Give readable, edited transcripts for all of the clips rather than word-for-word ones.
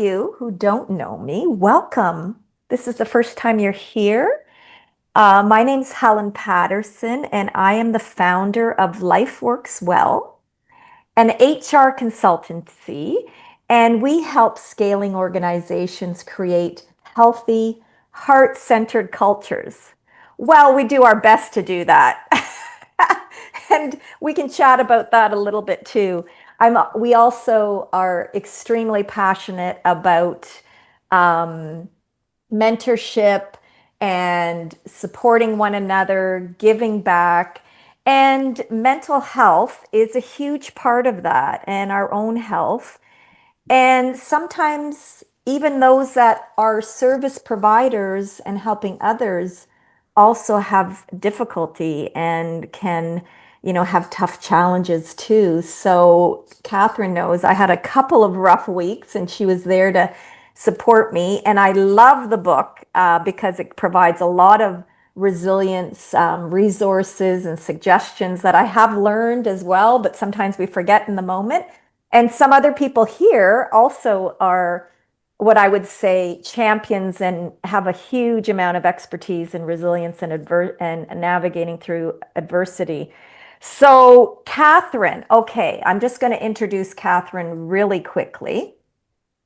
you who don't know me, welcome. This is the first time you're here. My name's Helen Patterson, and I am the founder of Life Works Well, an HR consultancy, and we help scaling organizations create healthy, heart-centered cultures. Well, we do our best to do that. And we can chat about that a little bit too. We also are extremely passionate about um, mentorship and supporting one another, giving back. And mental health is a huge part of that, and our own health. And sometimes even those that are service providers and helping others also have difficulty and can, have tough challenges too. So Catherine knows I had a couple of rough weeks and she was there to support me. And I love the book because it provides a lot of resilience resources and suggestions that I have learned as well, but sometimes we forget in the moment. And some other people here also are what I would say champions and have a huge amount of expertise in resilience and navigating through adversity. So, Catherine, okay, I'm just going to introduce Catherine really quickly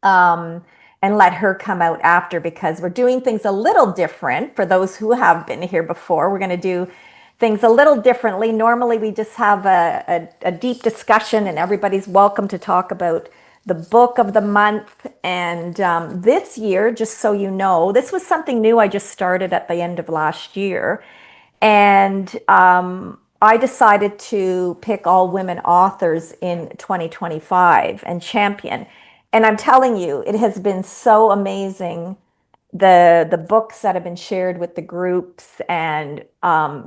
um, and let her come out after because we're doing things a little different for those who have been here before. We're going to do things a little differently. Normally, we just have a deep discussion, and everybody's welcome to talk about the book of the month. And this year, just so you know, this was something new I just started at the end of last year. And I decided to pick all women authors in 2025 and champion. And I'm telling you, it has been so amazing the books that have been shared with the groups and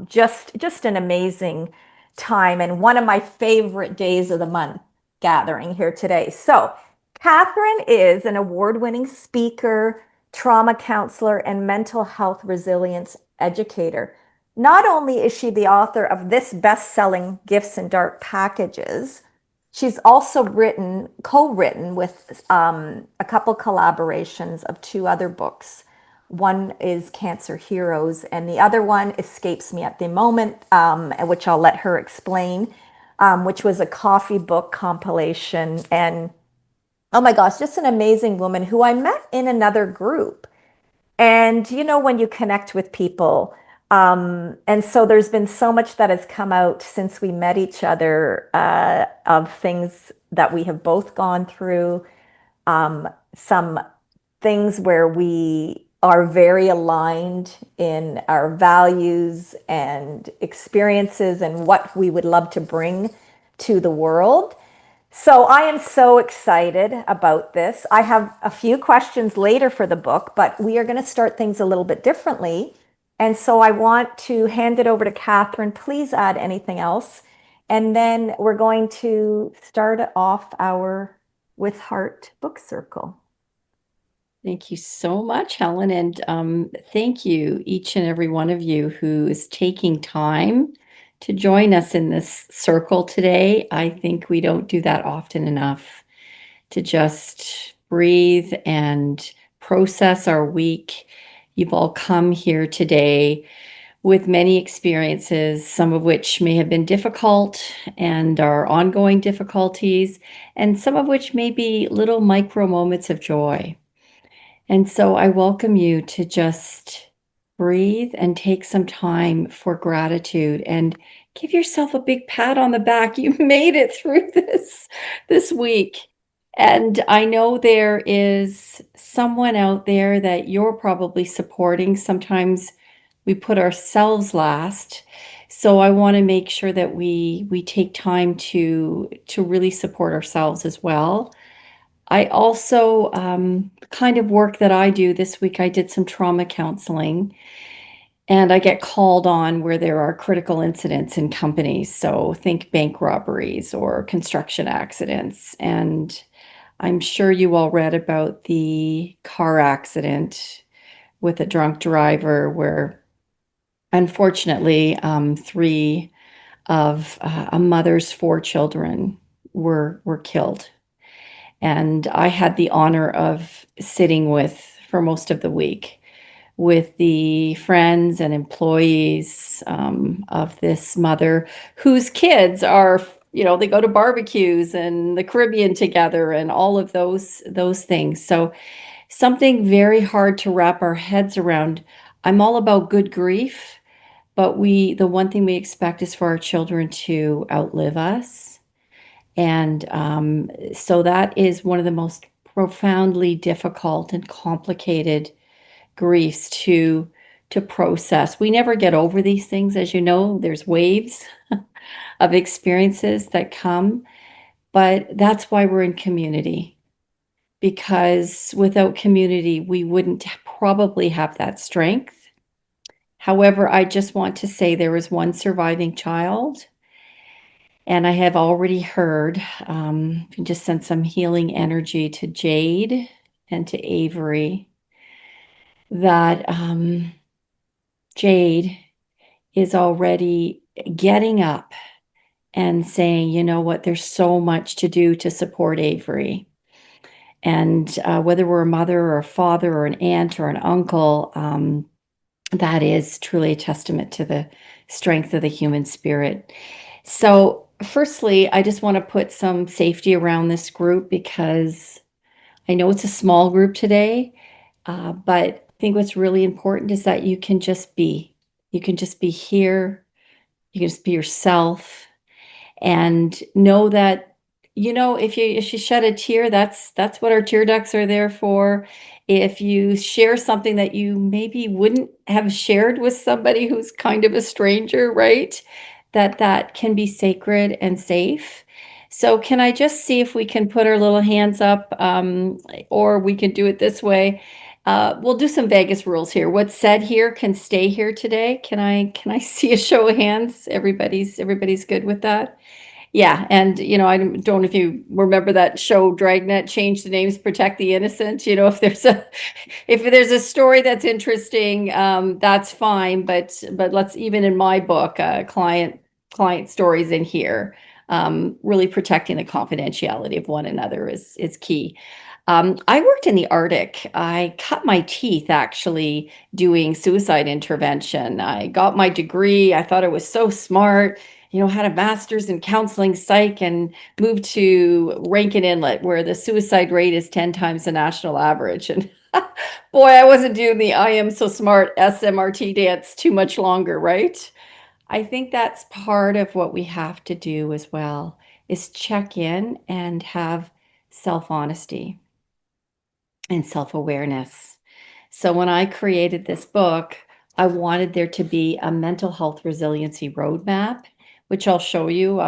just an amazing time and one of my favorite days of the month gathering here today. So, Catherine is an award-winning speaker, trauma counselor, and mental health resilience educator. Not only is she the author of this best-selling Gifts and Dark Packages, she's also co-written with a couple collaborations of two other books. One is Cancer Heroes, and the other one escapes me at the moment, which I'll let her explain, which was a coffee book compilation. And oh my gosh, just an amazing woman who I met in another group. And when you connect with people, and so there's been so much that has come out since we met each other of things that we have both gone through, some things where we are very aligned in our values and experiences and what we would love to bring to the world. So I am so excited about this. I have a few questions later for the book, but we are going to start things a little bit differently. And so I want to hand it over to Catherine. Please add anything else. And then we're going to start off our With Heart book circle. Thank you so much, Helen. And thank you, each and every one of you who is taking time to join us in this circle today. I think we don't do that often enough to just breathe and process our week. You've all come here today with many experiences, some of which may have been difficult and are ongoing difficulties, and some of which may be little micro moments of joy. And so I welcome you to just breathe and take some time for gratitude and give yourself a big pat on the back. You made it through this week. And I know there is someone out there that you're probably supporting. Sometimes we put ourselves last. So I want to make sure that we take time to really support ourselves as well. I also, kind of work that I do this week, I did some trauma counseling, and I get called on where there are critical incidents in companies. So think bank robberies or construction accidents. And I'm sure you all read about the car accident with a drunk driver where unfortunately, three of a mother's four children were killed. And I had the honor of sitting with for most of the week with the friends and employees of this mother whose kids are, they go to barbecues and the Caribbean together and all of those things. So something very hard to wrap our heads around. I'm all about good grief, but the one thing we expect is for our children to outlive us. And so that is one of the most profoundly difficult and complicated griefs to process. We never get over these things, as you know. There's waves of experiences that come, but that's why we're in community, because without community, we wouldn't probably have that strength. However, I just want to say there is one surviving child, and I have already heard, can just send some healing energy to Jade and to Avery, that Jade is already getting up and saying, you know what, there's so much to do to support Avery. And whether we're a mother or a father or an aunt or an uncle, that is truly a testament to the strength of the human spirit. So, firstly, I just want to put some safety around this group because I know it's a small group today, but I think what's really important is that you can just be. You can just be here. You can just be yourself and know that, if you shed a tear, that's what our tear ducts are there for. If you share something that you maybe wouldn't have shared with somebody who's kind of a stranger, right, that can be sacred and safe. So can I just see if we can put our little hands up, or we can do it this way? We'll do some Vegas rules here. What's said here can stay here today. Can I see a show of hands? Everybody's good with that? Yeah, and I don't know if you remember that show Dragnet, Change the Names, Protect the Innocent. If there's a story that's interesting, that's fine. But let's, even in my book, client stories in here. Really protecting the confidentiality of one another is key. I worked in the Arctic. I cut my teeth actually doing suicide intervention. I got my degree. I thought I was so smart, had a master's in counseling psych and moved to Rankin Inlet, where the suicide rate is 10 times the national average. And boy, I wasn't doing the I am so smart SMRT dance too much longer, right? I think that's part of what we have to do as well, is check in and have self-honesty and self-awareness. So when I created this book, I wanted there to be a mental health resiliency roadmap, which I'll show you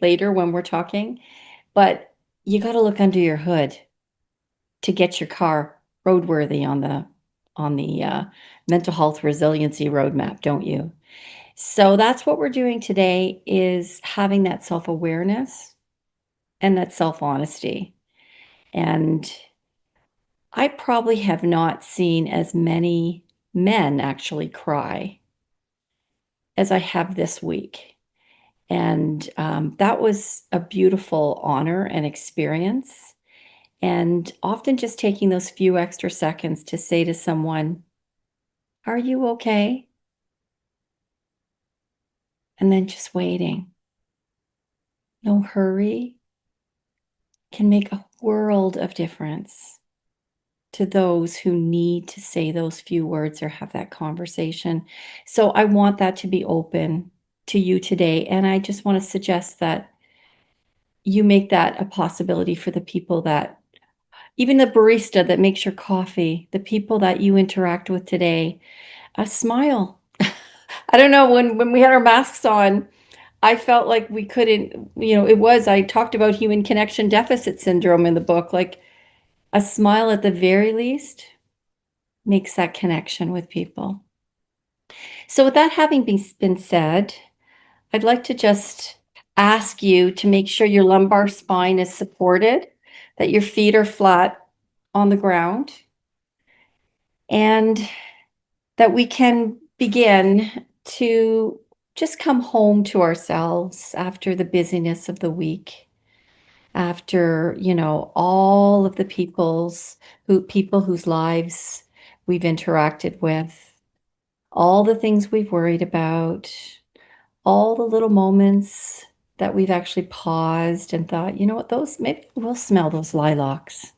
later when we're talking. But you got to look under your hood to get your car roadworthy on the mental health resiliency roadmap, don't you? So that's what we're doing today, is having that self-awareness and that self-honesty. And I probably have not seen as many men actually cry as I have this week. And that was a beautiful honor and experience. And often just taking those few extra seconds to say to someone, "Are you okay?" And then just waiting. No hurry, can make a world of difference to those who need to say those few words or have that conversation. So I want that to be open to you today. And I just want to suggest that you make that a possibility for the people that, even the barista that makes your coffee, the people that you interact with today, a smile. I don't know, when we had our masks on, I felt like we couldn't, I talked about human connection deficit syndrome in the book, like a smile at the very least makes that connection with people. So, with that having been said, I'd like to just ask you to make sure your lumbar spine is supported, that your feet are flat on the ground, and that we can begin to just come home to ourselves after the busyness of the week. after, all of the people whose lives we've interacted with, all the things we've worried about, all the little moments that we've actually paused and thought, you know what, those maybe we'll smell those lilacs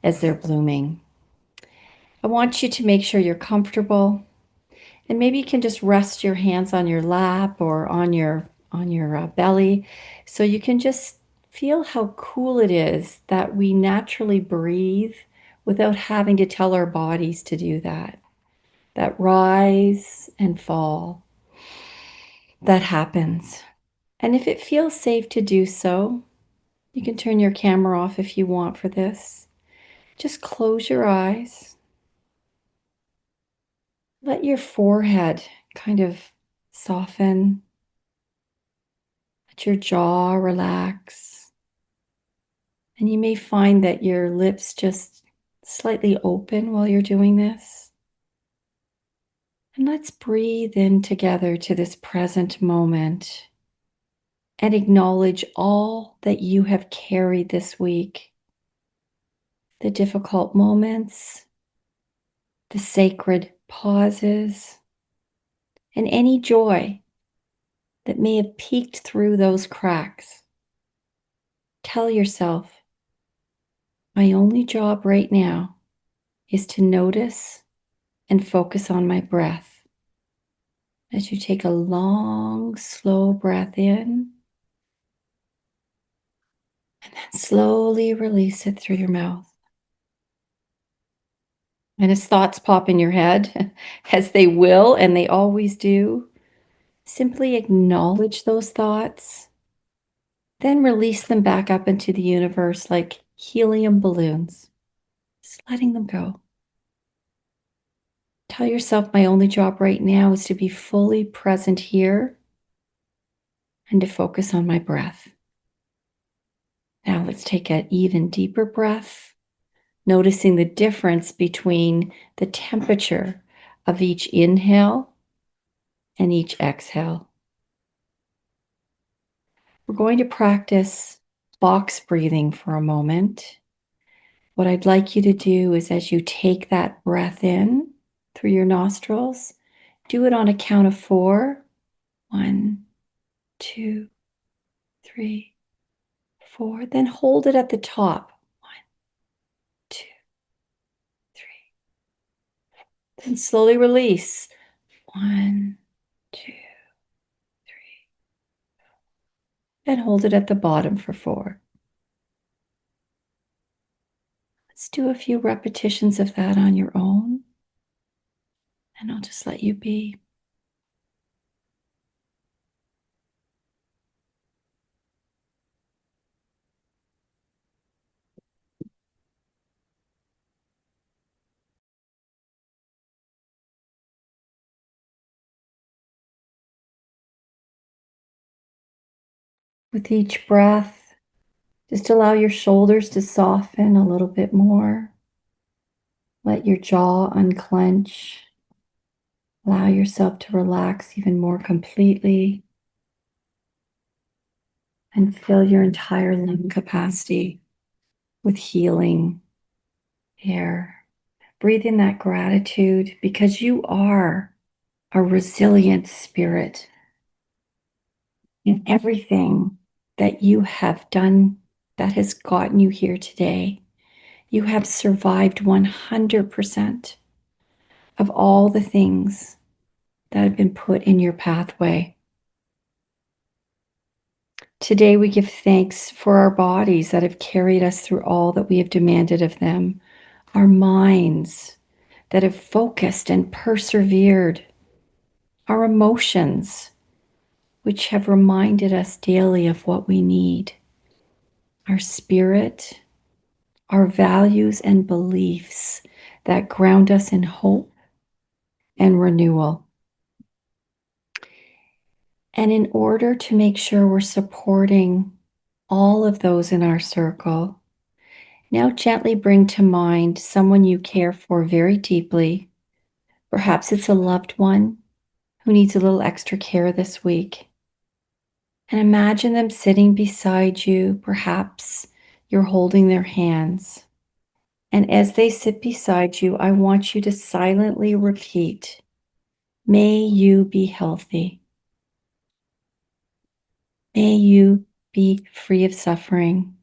as they're blooming. I want you to make sure you're comfortable, and maybe you can just rest your hands on your lap or on your belly, so you can just feel how cool it is that we naturally breathe without having to tell our bodies to do that. That rise and fall that happens. And if it feels safe to do so, you can turn your camera off if you want for this. Just close your eyes. Let your forehead kind of soften. Let your jaw relax. And you may find that your lips just slightly open while you're doing this. And let's breathe in together to this present moment and acknowledge all that you have carried this week, the difficult moments, the sacred pauses, and any joy that may have peeked through those cracks. Tell yourself, my only job right now is to notice and focus on my breath. As you take a long, slow breath in, and then slowly release it through your mouth. And as thoughts pop in your head, as they will and they always do, simply acknowledge those thoughts, then release them back up into the universe like helium balloons, just letting them go. Tell yourself, my only job right now is to be fully present here and to focus on my breath. Now let's take an even deeper breath, noticing the difference between the temperature of each inhale and each exhale. We're going to practice box breathing for a moment. What I'd like you to do is, as you take that breath in through your nostrils, do it on a count of 4. 1, 2, 3, 4. Then hold it at the top. 1, 2, 3. Then slowly release. 1, 2, 3. And hold it at the bottom for 4. Let's do a few repetitions of that on your own, and I'll just let you be. With each breath, just allow your shoulders to soften a little bit more. Let your jaw unclench. Allow yourself to relax even more completely and fill your entire lung capacity with healing air. Breathe in that gratitude because you are a resilient spirit in everything that you have done that has gotten you here today. You have survived 100% of all the things that have been put in your pathway. Today, we give thanks for our bodies that have carried us through all that we have demanded of them, our minds that have focused and persevered, our emotions, which have reminded us daily of what we need, our spirit, our values and beliefs that ground us in hope and renewal. And in order to make sure we're supporting all of those in our circle, now gently bring to mind someone you care for very deeply. Perhaps it's a loved one who needs a little extra care this week. And imagine them sitting beside you. Perhaps you're holding their hands. And as they sit beside you, I want you to silently repeat, may you be healthy. May you be free of suffering.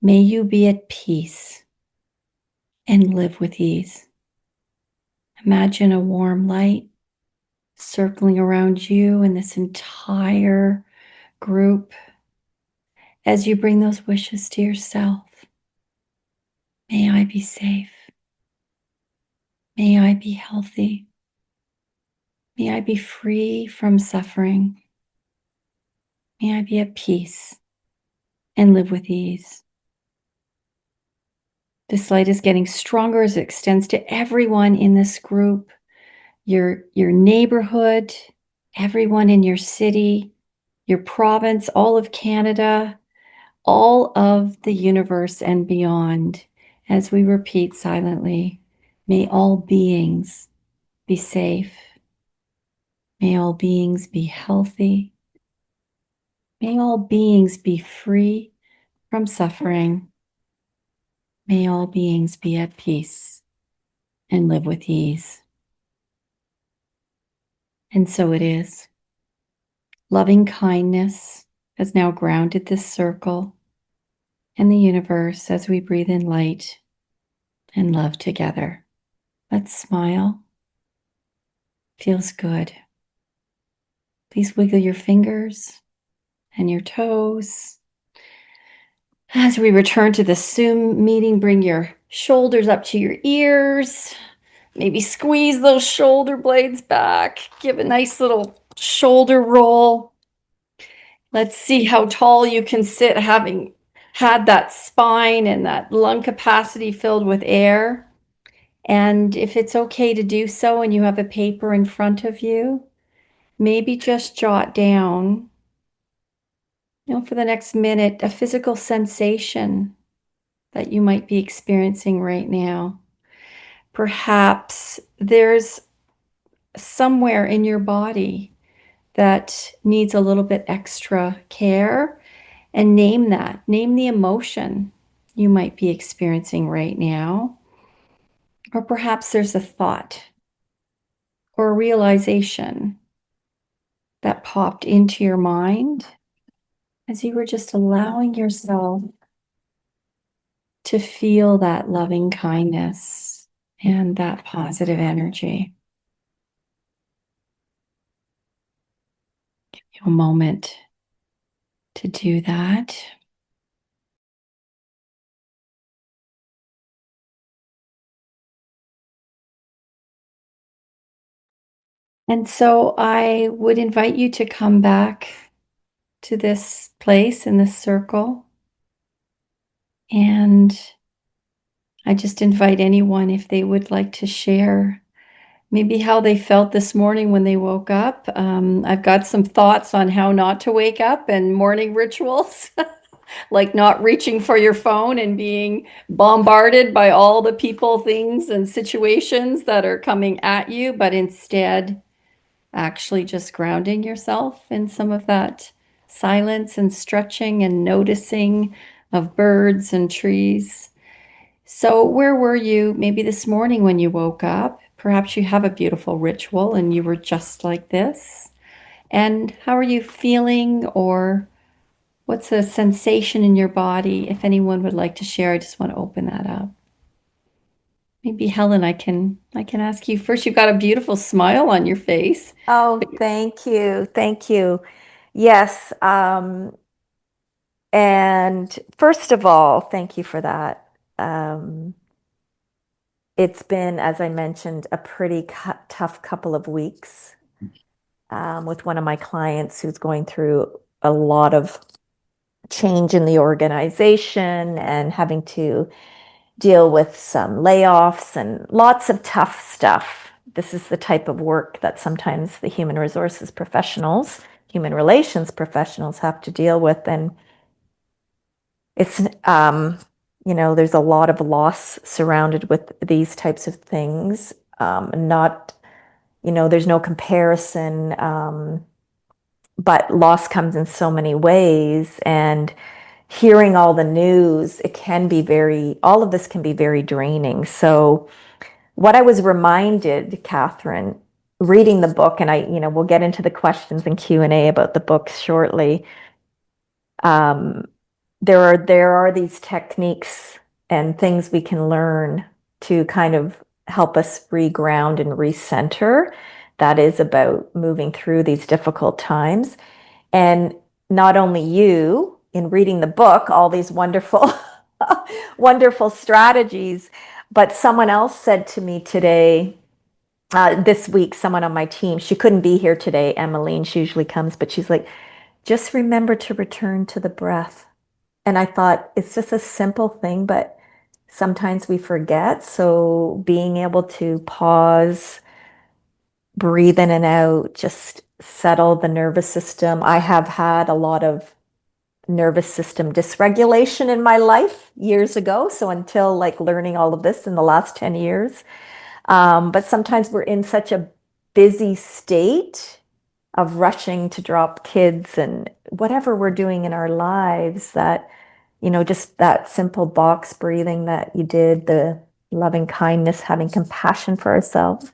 May you be at peace and live with ease. Imagine a warm light circling around you and this entire group as you bring those wishes to yourself. May I be safe. May I be healthy. May I be free from suffering. May I be at peace and live with ease. This light is getting stronger as it extends to everyone in this group, your neighborhood, everyone in your city, your province, all of Canada, all of the universe and beyond. As we repeat silently, may all beings be safe. May all beings be healthy. May all beings be free from suffering. May all beings be at peace and live with ease. And so it is. Loving kindness has now grounded this circle and the universe as we breathe in light and love together. Let's smile. Feels good. Please wiggle your fingers and your toes. As we return to the Zoom meeting, bring your shoulders up to your ears. Maybe squeeze those shoulder blades back. Give a nice little shoulder roll. Let's see how tall you can sit, having had that spine and that lung capacity filled with air. And if it's okay to do so and you have a paper in front of you, maybe just jot down, for the next minute, a physical sensation that you might be experiencing right now. Perhaps there's somewhere in your body that needs a little bit extra care, and name that. Name the emotion you might be experiencing right now. Or perhaps there's a thought or a realization that popped into your mind as you were just allowing yourself to feel that loving kindness and that positive energy. Give you a moment to do that. And so I would invite you to come back to this place in this circle. And I just invite anyone, if they would like to share maybe how they felt this morning when they woke up. I've got some thoughts on how not to wake up and morning rituals, like not reaching for your phone and being bombarded by all the people, things, and situations that are coming at you, but instead actually just grounding yourself in some of that silence and stretching and noticing of birds and trees. So, where were you maybe this morning when you woke up? Perhaps you have a beautiful ritual and you were just like this. And how are you feeling, or what's a sensation in your body? If anyone would like to share, I just want to open that up. Maybe Helen, I can ask you first. You've got a beautiful smile on your face. Oh, thank you. Thank you. Yes. And first of all, thank you for that. Um, it's been, as I mentioned, a pretty tough couple of weeks with one of my clients who's going through a lot of change in the organization and having to deal with some layoffs and lots of tough stuff. This is the type of work that sometimes the human resources professionals, human relations professionals have to deal with. And it's, there's a lot of loss surrounded with these types of things. Not, there's no comparison. but loss comes in so many ways. And hearing all the news, it can be all of this can be very draining. So, what I was reminded, Catherine, reading the book, and we'll get into the questions and Q&A about the book shortly. Um, there are these techniques and things we can learn to kind of help us reground and recenter. That is about moving through these difficult times. And not only you, in reading the book, all these wonderful, wonderful strategies, but someone else said to me today, this week, someone on my team, she couldn't be here today, Emmeline, she usually comes, but she's like, just remember to return to the breath. And I thought it's just a simple thing, but sometimes we forget. So being able to pause, breathe in and out, just settle the nervous system. I have had a lot of nervous system dysregulation in my life years ago. So until like learning all of this in the last 10 years. But sometimes we're in such a busy state of rushing to drop kids and whatever we're doing in our lives that, just that simple box breathing that you did, the loving kindness, having compassion for ourselves.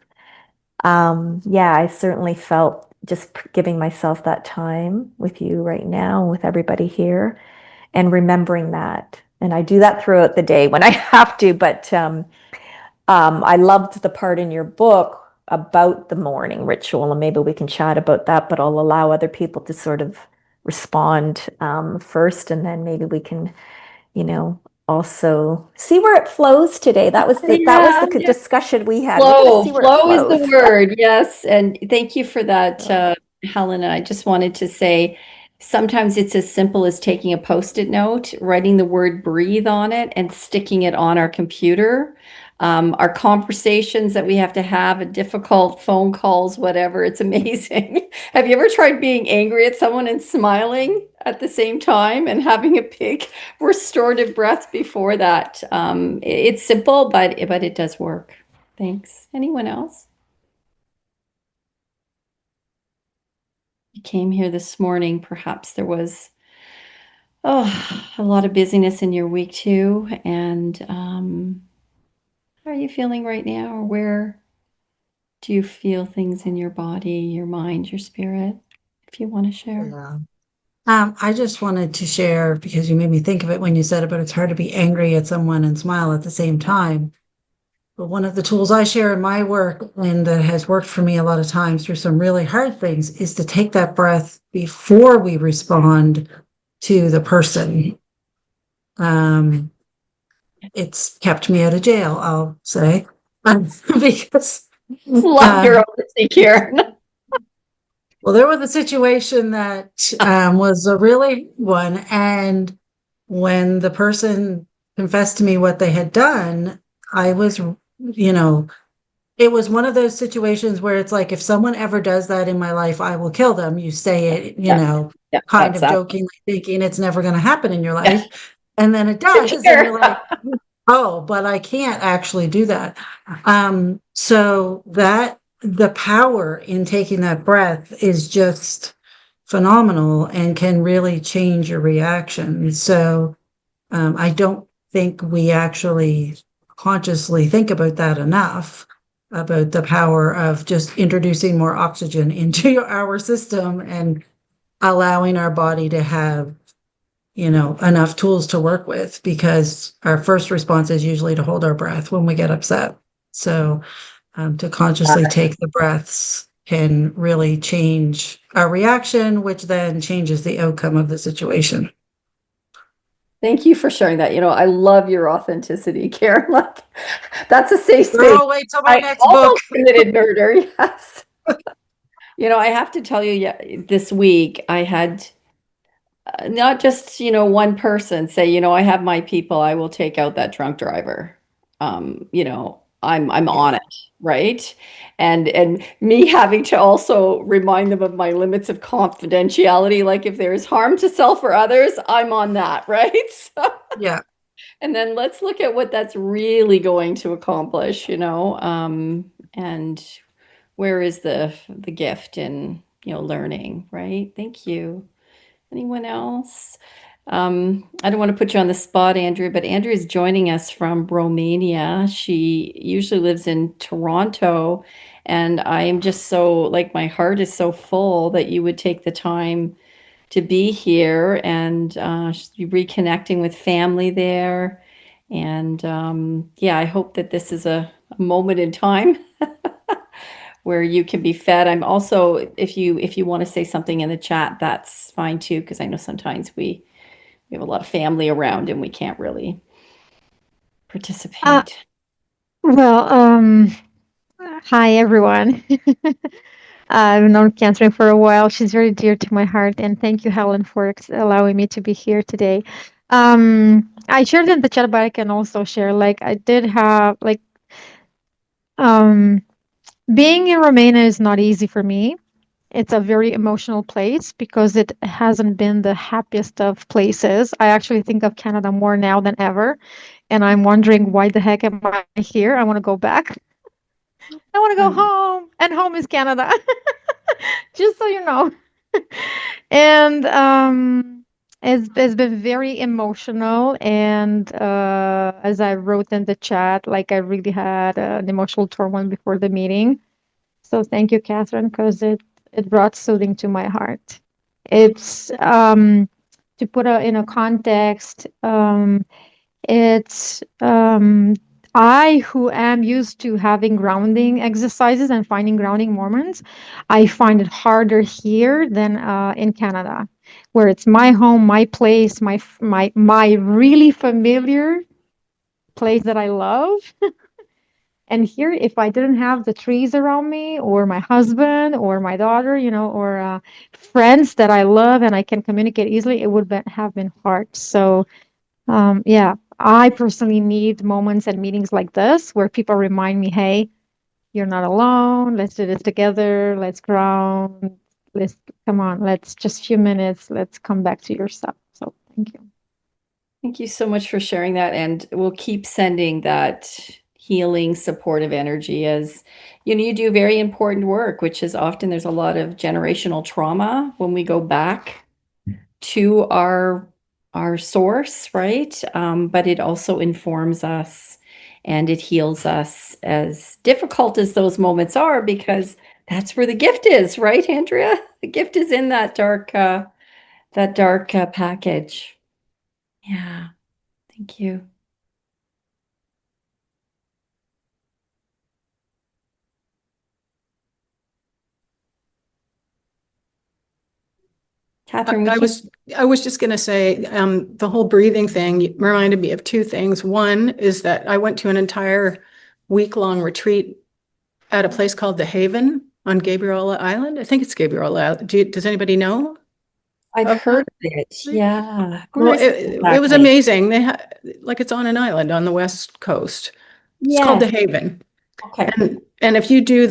Yeah, I certainly felt just giving myself that time with you right now, with everybody here, and remembering that. And I do that throughout the day when I have to, but I loved the part in your book about the morning ritual, and maybe we can chat about that, but I'll allow other people to sort of respond first, and then maybe we can, you know, also see where it flows today. That was Yeah, the yeah. discussion we had. We're going to Flow, see where it flow is the flows. word. Yes. And thank you for that, So, Helen. And I just wanted to say sometimes it's as simple as taking a post-it note, writing the word breathe on it, and sticking it on our computer. Our conversations that we have to have, difficult phone calls, whatever, it's amazing. Have you ever tried being angry at someone and smiling at the same time and having a big restorative breath before that? It's simple, but it does work. Thanks. Anyone else? You came here this morning. Perhaps there was a lot of busyness in your week too. And how are you feeling right now? Or where do you feel things in your body, your mind, your spirit? If you want to share. Yeah. I just wanted to share because you made me think of it when you said about it's hard to be angry at someone and smile at the same time. But one of the tools I share in my work and that has worked for me a lot of times through some really hard things is to take that breath before we respond to the person. Um, it's kept me out of jail, I'll say, because Love your um, honesty, Karen. well, there was a situation that was a really one, and when the person confessed to me what they had done, I was, it was one of those situations where it's like, if someone ever does that in my life, I will kill them. You say it, Yeah, yeah, kind that's of that. jokingly thinking it's never going to happen in your Yeah, life. And then it good does, and you're care. like, oh, but I can't actually do that. So that the power in taking that breath is just phenomenal and can really change your reaction. So I don't think we actually consciously think about that enough, about the power of just introducing more oxygen into our system and allowing our body to have, enough tools to work with, because our first response is usually to hold our breath when we get upset. So to consciously take the breaths can really change our reaction, which then changes the outcome of the situation. Thank you for sharing that. I love your authenticity, Karen. Like, that's a safe space. Girl, wait till my I next book. almost committed murder. Yes. I have to tell you, yeah, this week I had not just, one person say, I have my people, I will take out that drunk driver. I'm Yeah. on it, right? And me having to also remind them of my limits of confidentiality, like if there is harm to self or others, I'm on that, right? So, Yeah. and then let's look at what that's really going to accomplish, and where is the gift in learning, right? Thank you. Anyone else? I don't want to put you on the spot, Andrea, but Andrea is joining us from Romania. She usually lives in Toronto, and I am just so, like, my heart is so full that you would take the time to be here and reconnecting with family there. And yeah, I hope that this is a moment in time where you can be fed. I'm also, if you want to say something in the chat, that's fine too, because I know sometimes we have a lot of family around and we can't really Uh, participate. well, hi everyone. I've known Catherine for a while. She's very dear to my heart, and thank you, Helen, for allowing me to be here today. I shared in the chat, but I can also share. Like, I did have um, being in Romania is not easy for me. It's a very emotional place because it hasn't been the happiest of places. I actually think of Canada more now than ever, and I'm wondering why the heck am I here? I want to go back. I want to go home, and home is Canada. Just so you know. And it's been very emotional, and as I wrote in the chat, like I really had an emotional turmoil before the meeting. So thank you, Catherine, because it brought soothing to my heart. It's to put in a context. It's I, who am used to having grounding exercises and finding grounding moments, I find it harder here than in Canada, where it's my home, my place, my really familiar place that I love. And here, if I didn't have the trees around me, or my husband, or my daughter, or friends that I love and I can communicate easily, it would have been hard. So yeah, I personally need moments and meetings like this where people remind me, hey, you're not alone. Let's do this together. Let's ground. Let's come on. Let's just a few minutes. Let's come back to yourself. So thank you. Thank you so much for sharing that. And we'll keep sending that healing, supportive energy as you do very important work, which is often there's a lot of generational trauma when we go back to our source, right? But it also informs us and it heals us, as difficult as those moments are, because that's where the gift is, right, Andrea? The gift is in that dark package. Yeah. Thank you. Catherine, we I can't. was just going to say the whole breathing thing reminded me of two things. One is that I went to an entire week-long retreat at a place called The Haven on Gabriola Island. I think it's Gabriola Island. Does anybody know I've of heard that? of it. Yeah. Where Well, is it it was exactly? amazing. Like it's on an island on the west coast. It's called The Yes. Haven. Okay. And if you do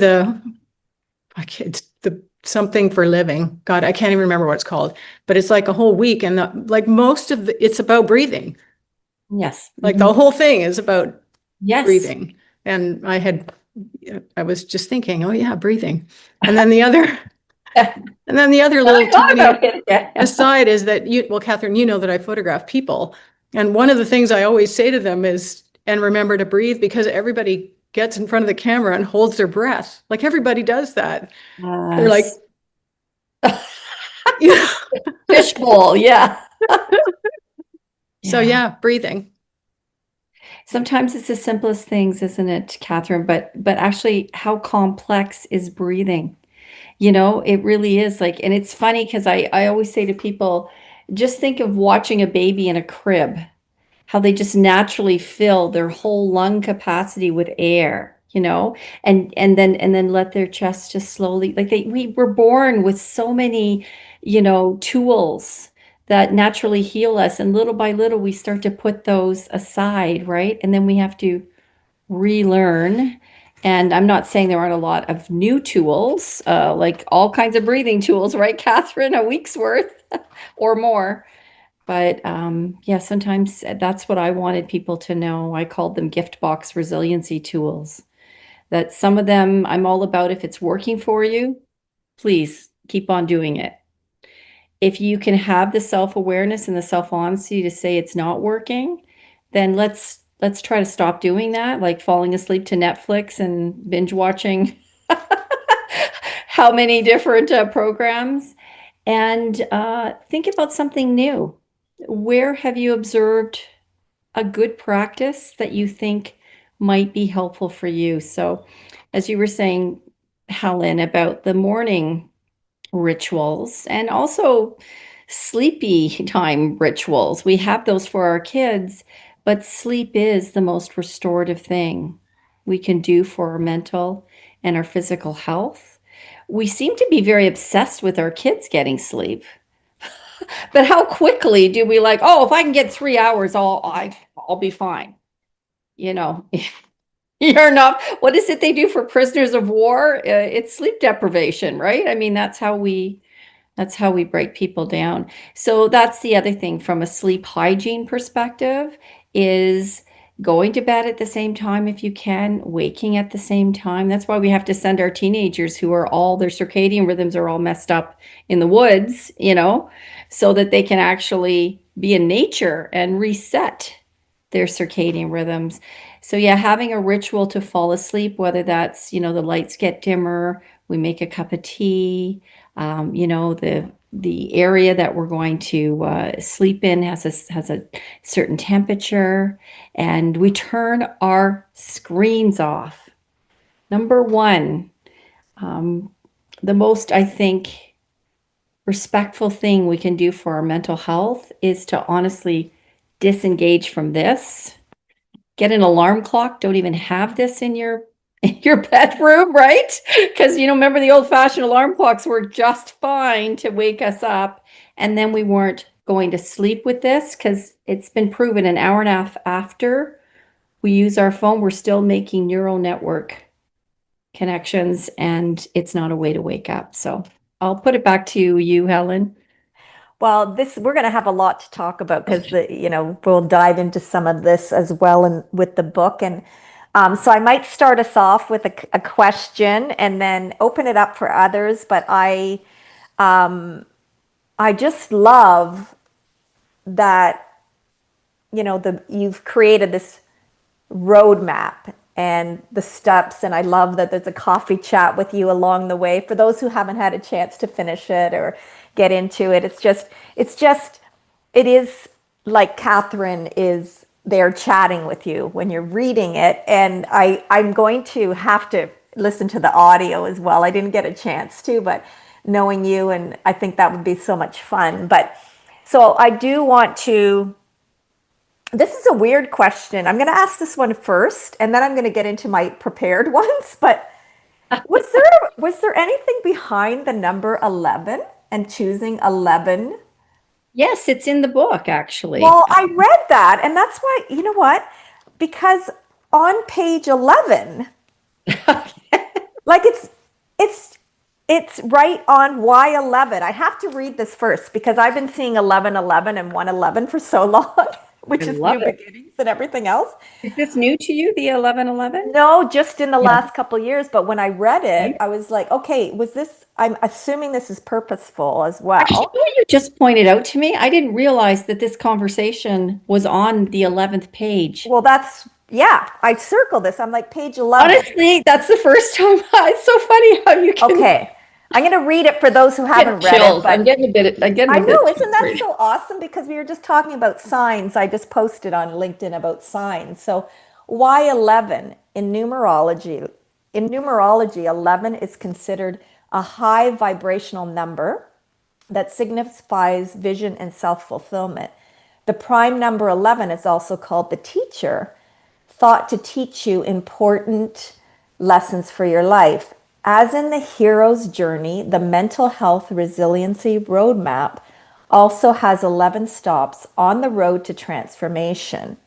it's the something for living. God, I can't even remember what it's called, but it's like a whole week, and like most of it's about breathing. Yes. Like the whole thing is about Yes. breathing. And I was just thinking, oh yeah, breathing. And then the other, Yeah. and then the other I little thought tiny about it. Yeah. aside is that well, Catherine, you know that I photograph people. And one of the things I always say to them is, and remember to breathe, because everybody gets in front of the camera and holds their breath. Like everybody does that. They're like, Yes. you know, Fishbowl. Yeah. so Yeah. yeah, breathing. Sometimes it's the simplest things, isn't it, Catherine? But actually, how complex is breathing? It really is, like, and it's funny because I always say to people, just think of watching a baby in a crib, how they just naturally fill their whole lung capacity with air, and then let their chest just slowly, like, we were born with so many, tools that naturally heal us, and little by little we start to put those aside, right? And then we have to relearn. And I'm not saying there aren't a lot of new tools, like all kinds of breathing tools, right, Catherine? A week's worth or more. But yeah, sometimes that's what I wanted people to know. I called them gift box resiliency tools. That some of them I'm all about, if it's working for you, please keep on doing it. If you can have the self-awareness and the self-honesty to say it's not working, then let's try to stop doing that, like falling asleep to Netflix and binge watching how many different programs, and think about something new. Where have you observed a good practice that you think might be helpful for you? So, as you were saying, Helen, about the morning rituals and also sleepy time rituals, we have those for our kids, but sleep is the most restorative thing we can do for our mental and our physical health. We seem to be very obsessed with our kids getting sleep, but how quickly do we like, oh, if I can get 3 hours, I'll be fine. You know, you're not. What is it they do for prisoners of war? It's sleep deprivation, right? I mean, that's how we break people down. So that's the other thing from a sleep hygiene perspective is going to bed at the same time if you can, waking at the same time. That's why we have to send our teenagers who are all their circadian rhythms are all messed up in the woods, so that they can actually be in nature and reset their circadian rhythms. So yeah, having a ritual to fall asleep, whether that's, the lights get dimmer, we make a cup of tea, the area that we're going to sleep in has a certain temperature, and we turn our screens off. Number one, the most, I think, respectful thing we can do for our mental health is to honestly disengage from this. Get an alarm clock. Don't even have this in your bedroom, right? Because remember the old-fashioned alarm clocks were just fine to wake us up, and then we weren't going to sleep with this because it's been proven an hour and a half after we use our phone, we're still making neural network connections, and it's not a way to wake up. So I'll put it back to you, Helen. Well, we're going to have a lot to talk about because we'll dive into some of this as well and with the book. And so I might start us off with a question and then open it up for others. But I just love that you've created this roadmap and the steps, and I love that there's a coffee chat with you along the way for those who haven't had a chance to finish it or get into it. It is like Catherine is there chatting with you when you're reading it, and I'm going to have to listen to the audio as well. I didn't get a chance to, but knowing you, and I think that would be so much fun. But so I do want to. This is a weird question. I'm going to ask this one first, and then I'm going to get into my prepared ones. But was there anything behind the number 11 and choosing 11? Yes, it's in the book, actually. Well, I read that, and that's why, you know what? Because on page 11, like it's right on Y11. I have to read this first because I've been seeing 1111 and 111 for so long, which I is love new it. beginnings and everything else. Is this new to you, the 1111? No, just in the Yeah. last couple of years. But when I read it, Okay. I was like, okay, I'm assuming this is purposeful as Actually, well. you know what you just pointed out to me? I didn't realize that this conversation was on the 11th page. Well, yeah, I circled this. I'm like, page 11. Honestly, that's the first time. It's so funny how you can Okay. I'm going to read it for those who haven't get read it, chills. but I'm getting I a bit know, isn't that chills. so awesome? Because we were just talking about signs. I just posted on LinkedIn about signs. So Y11 in numerology. In numerology, 11 is considered a high vibrational number that signifies vision and self-fulfillment. The prime number 11 is also called the teacher, thought to teach you important lessons for your life. As in the hero's journey, the mental health resiliency roadmap also has 11 stops on the road to transformation.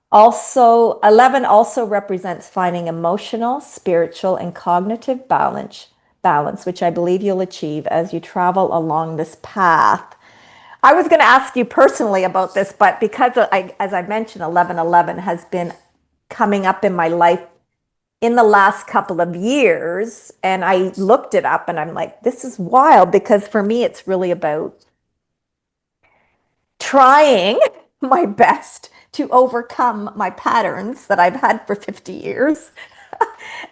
Also, 11 also represents finding emotional, spiritual, and cognitive balance, which I believe you'll achieve as you travel along this path. I was going to ask you personally about this, but because as I mentioned, 1111 has been coming up in my life in the last couple of years, and I looked it up and I'm like, this is wild, because for me, it's really about trying my best to overcome my patterns that I've had for 50 years.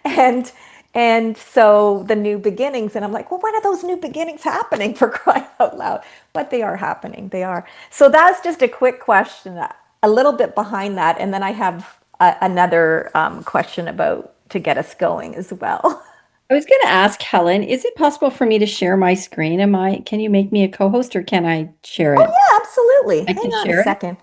and and so the new beginnings, and I'm like, well, when are those new beginnings happening, for crying out loud? But they are happening. They are. So that's just a quick question, a little bit behind that, and then I have another question about to get us going as well. I was going to ask Helen, is it possible for me to share my screen? Can you make me a co-host or can I share it? Yeah, absolutely. I Hang can on a share it. second.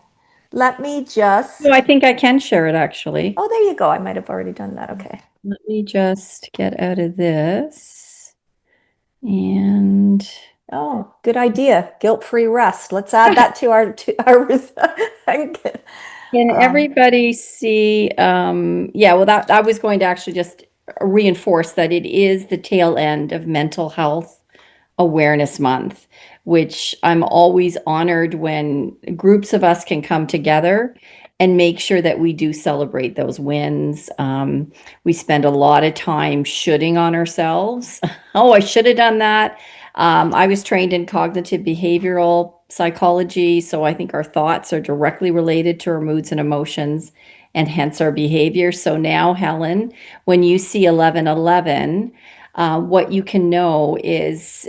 Let me No, just. I think I can share it actually. Oh, there you go. I might have already done that. Okay. Let me just get out of this. And Oh, good idea. Guilt-free rest. Let's add that to our can um, everybody see? Yeah, well, that I was going to actually just reinforce that it is the tail end of Mental Health Awareness Month, which I'm always honored when groups of us can come together and make sure that we do celebrate those wins. We spend a lot of time shoulding on ourselves. Oh, I should have done that. I was trained in cognitive behavioral psychology, so I think our thoughts are directly related to our moods and emotions and hence our behavior. So now, Helen, when you see 1111, what you can know is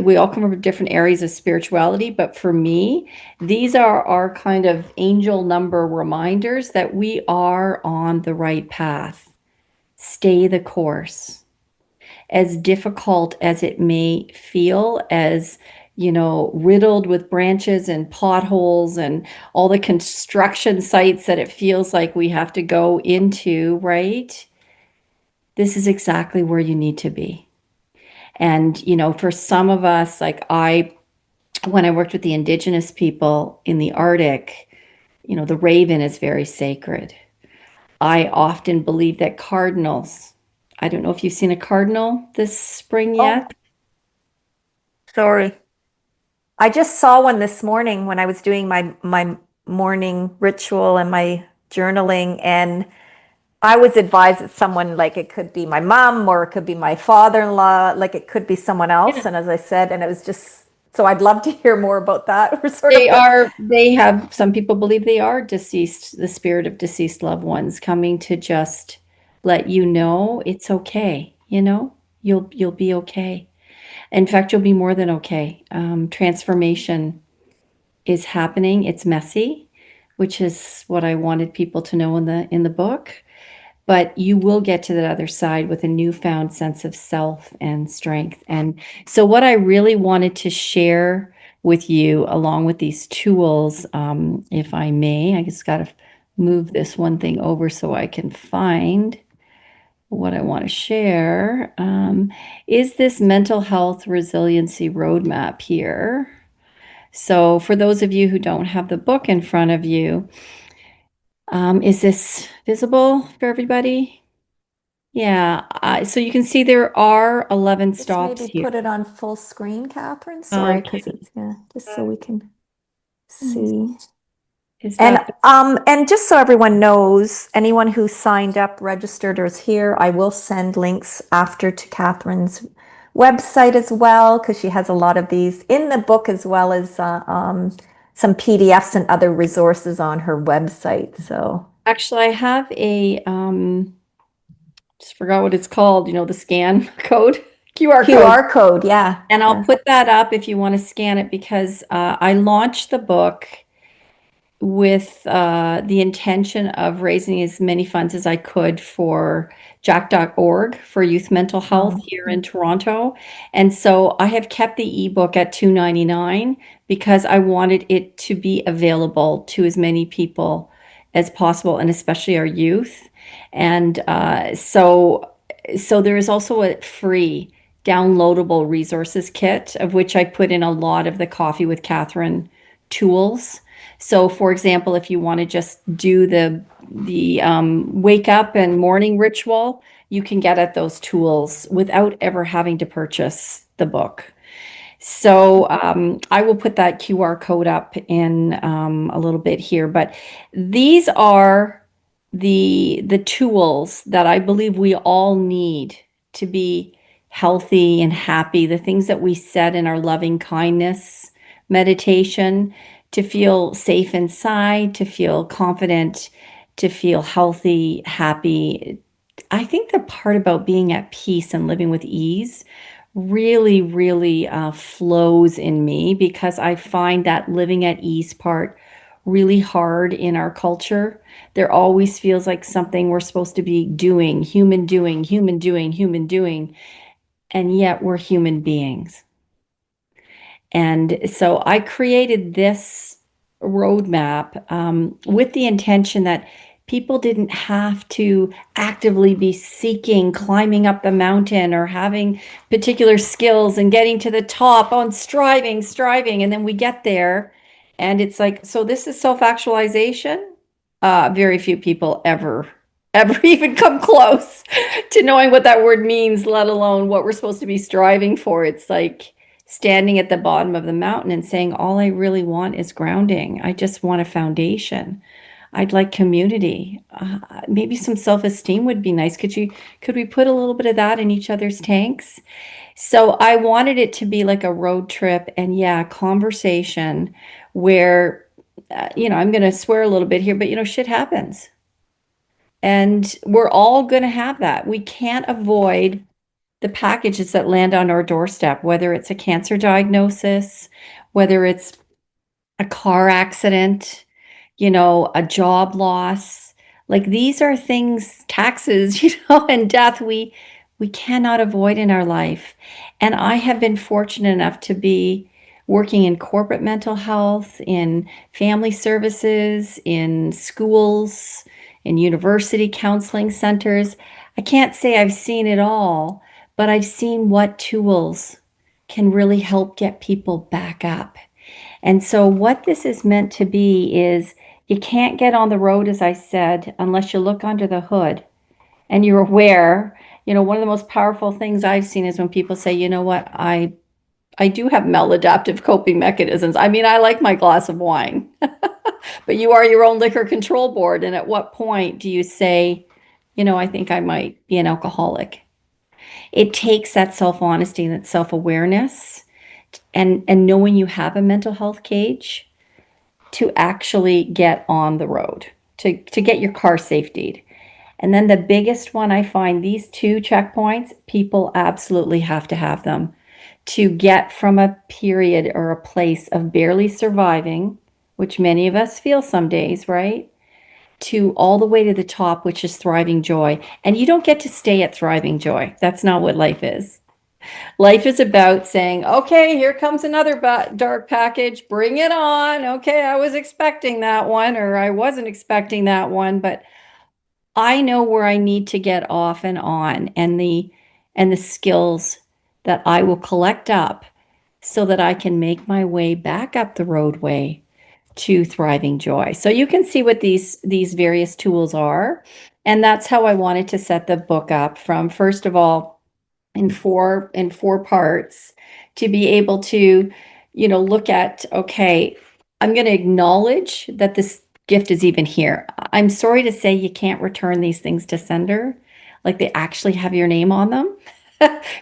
we all come from different areas of spirituality, but for me, these are our kind of angel number reminders that we are on the right path. Stay the course. As difficult as it may feel, as riddled with branches and potholes and all the construction sites that it feels like we have to go into, right? This is exactly where you need to be. And, for some of us, like when I worked with the indigenous people in the Arctic, the raven is very sacred. I often believe that cardinals, I don't know if you've seen a cardinal this spring oh, yet. sorry. I just saw one this morning when I was doing my morning ritual and my journaling, and I was advised that someone, like, it could be my mom or it could be my father-in-law, like it could be someone else. Yeah. And as I said, and it was just, so I'd love to hear more about that. Or sort of Some people believe they are deceased, the spirit of deceased loved ones coming to just let you know it's okay, you'll be okay. In fact, you'll be more than okay. Transformation is happening. It's messy, which is what I wanted people to know in the book. But you will get to that other side with a newfound sense of self and strength. And so, what I really wanted to share with you, along with these tools, if I may, I just got to move this one thing over so I can find what I want to share, is this mental health resiliency roadmap here. So, for those of you who don't have the book in front of you, is this visible for everybody? Yeah, so you can see there are 11 just stops maybe here. put it on full screen, Catherine. Sorry, because Okay. it's, yeah, just so we can see. Is that And just so everyone knows, anyone who signed up, registered, or is here, I will send links after to Catherine's website as well, because she has a lot of these in the book, as well as some PDFs and other resources on her website. So actually I have a just forgot what it's called, the scan code, QR code. QR code, yeah, And I'll yeah. put that up if you want to scan it because I launched the book with the intention of raising as many funds as I could for jack.org for youth mental health here in Toronto. And so I have kept the ebook at $2.99 because I wanted it to be available to as many people as possible, and especially our youth. And so there is also a free downloadable resources kit, of which I put in a lot of the Coffee with Catherine tools. So, for example, if you want to just do the wake up and morning ritual, you can get at those tools without ever having to purchase the book. So I will put that QR code up in a little bit here. But these are the tools that I believe we all need to be healthy and happy, the things that we said in our loving kindness meditation, to feel safe inside, to feel confident, to feel healthy, happy. I think the part about being at peace and living with ease really, really flows in me, because I find that living at ease part really hard in our culture. There always feels like something we're supposed to be doing, human doing, human doing, human doing, and yet we're human beings. And so I created this roadmap with the intention that people didn't have to actively be seeking climbing up the mountain or having particular skills and getting to the top on striving. And then we get there and it's like, so this is self-actualization. Very few people ever even come close to knowing what that word means, let alone what we're supposed to be striving for. It's like standing at the bottom of the mountain and saying, all I really want is grounding. I just want a foundation. I'd like community. Maybe some self-esteem would be nice. Could we put a little bit of that in each other's tanks? So I wanted it to be like a road trip and conversation where, I'm going to swear a little bit here, but shit happens. And we're all going to have that. We can't avoid the packages that land on our doorstep, whether it's a cancer diagnosis, whether it's a car accident, a job loss. Like these are things, taxes, and death we cannot avoid in our life. And I have been fortunate enough to be working in corporate mental health, in family services, in schools, in university counseling centers. I can't say I've seen it all, but I've seen what tools can really help get people back up. And so what this is meant to be is you can't get on the road, as I said, unless you look under the hood and you're aware. One of the most powerful things I've seen is when people say, you know what, I do have maladaptive coping mechanisms. I mean, I like my glass of wine, but you are your own liquor control board. And at what point do you say, I think I might be an alcoholic? It takes that self-honesty and that self-awareness and knowing you have a mental health cage to actually get on the road, to get your car safetied. And then the biggest one, I find these two checkpoints, people absolutely have to have them to get from a period or a place of barely surviving, which many of us feel some days, right? To all the way to the top, which is thriving joy. And you don't get to stay at thriving joy. That's not what life is. Life is about saying, okay, here comes another dark package. Bring it on. Okay, I was expecting that one, or I wasn't expecting that one, but I know where I need to get off and on, and the skills that I will collect up so that I can make my way back up the roadway to thriving joy. So you can see what these various tools are. And that's how I wanted to set the book up, from first of all in four parts, to be able to look at, okay, I'm going to acknowledge that this gift is even here. I'm sorry to say you can't return these things to sender, like they actually have your name on them.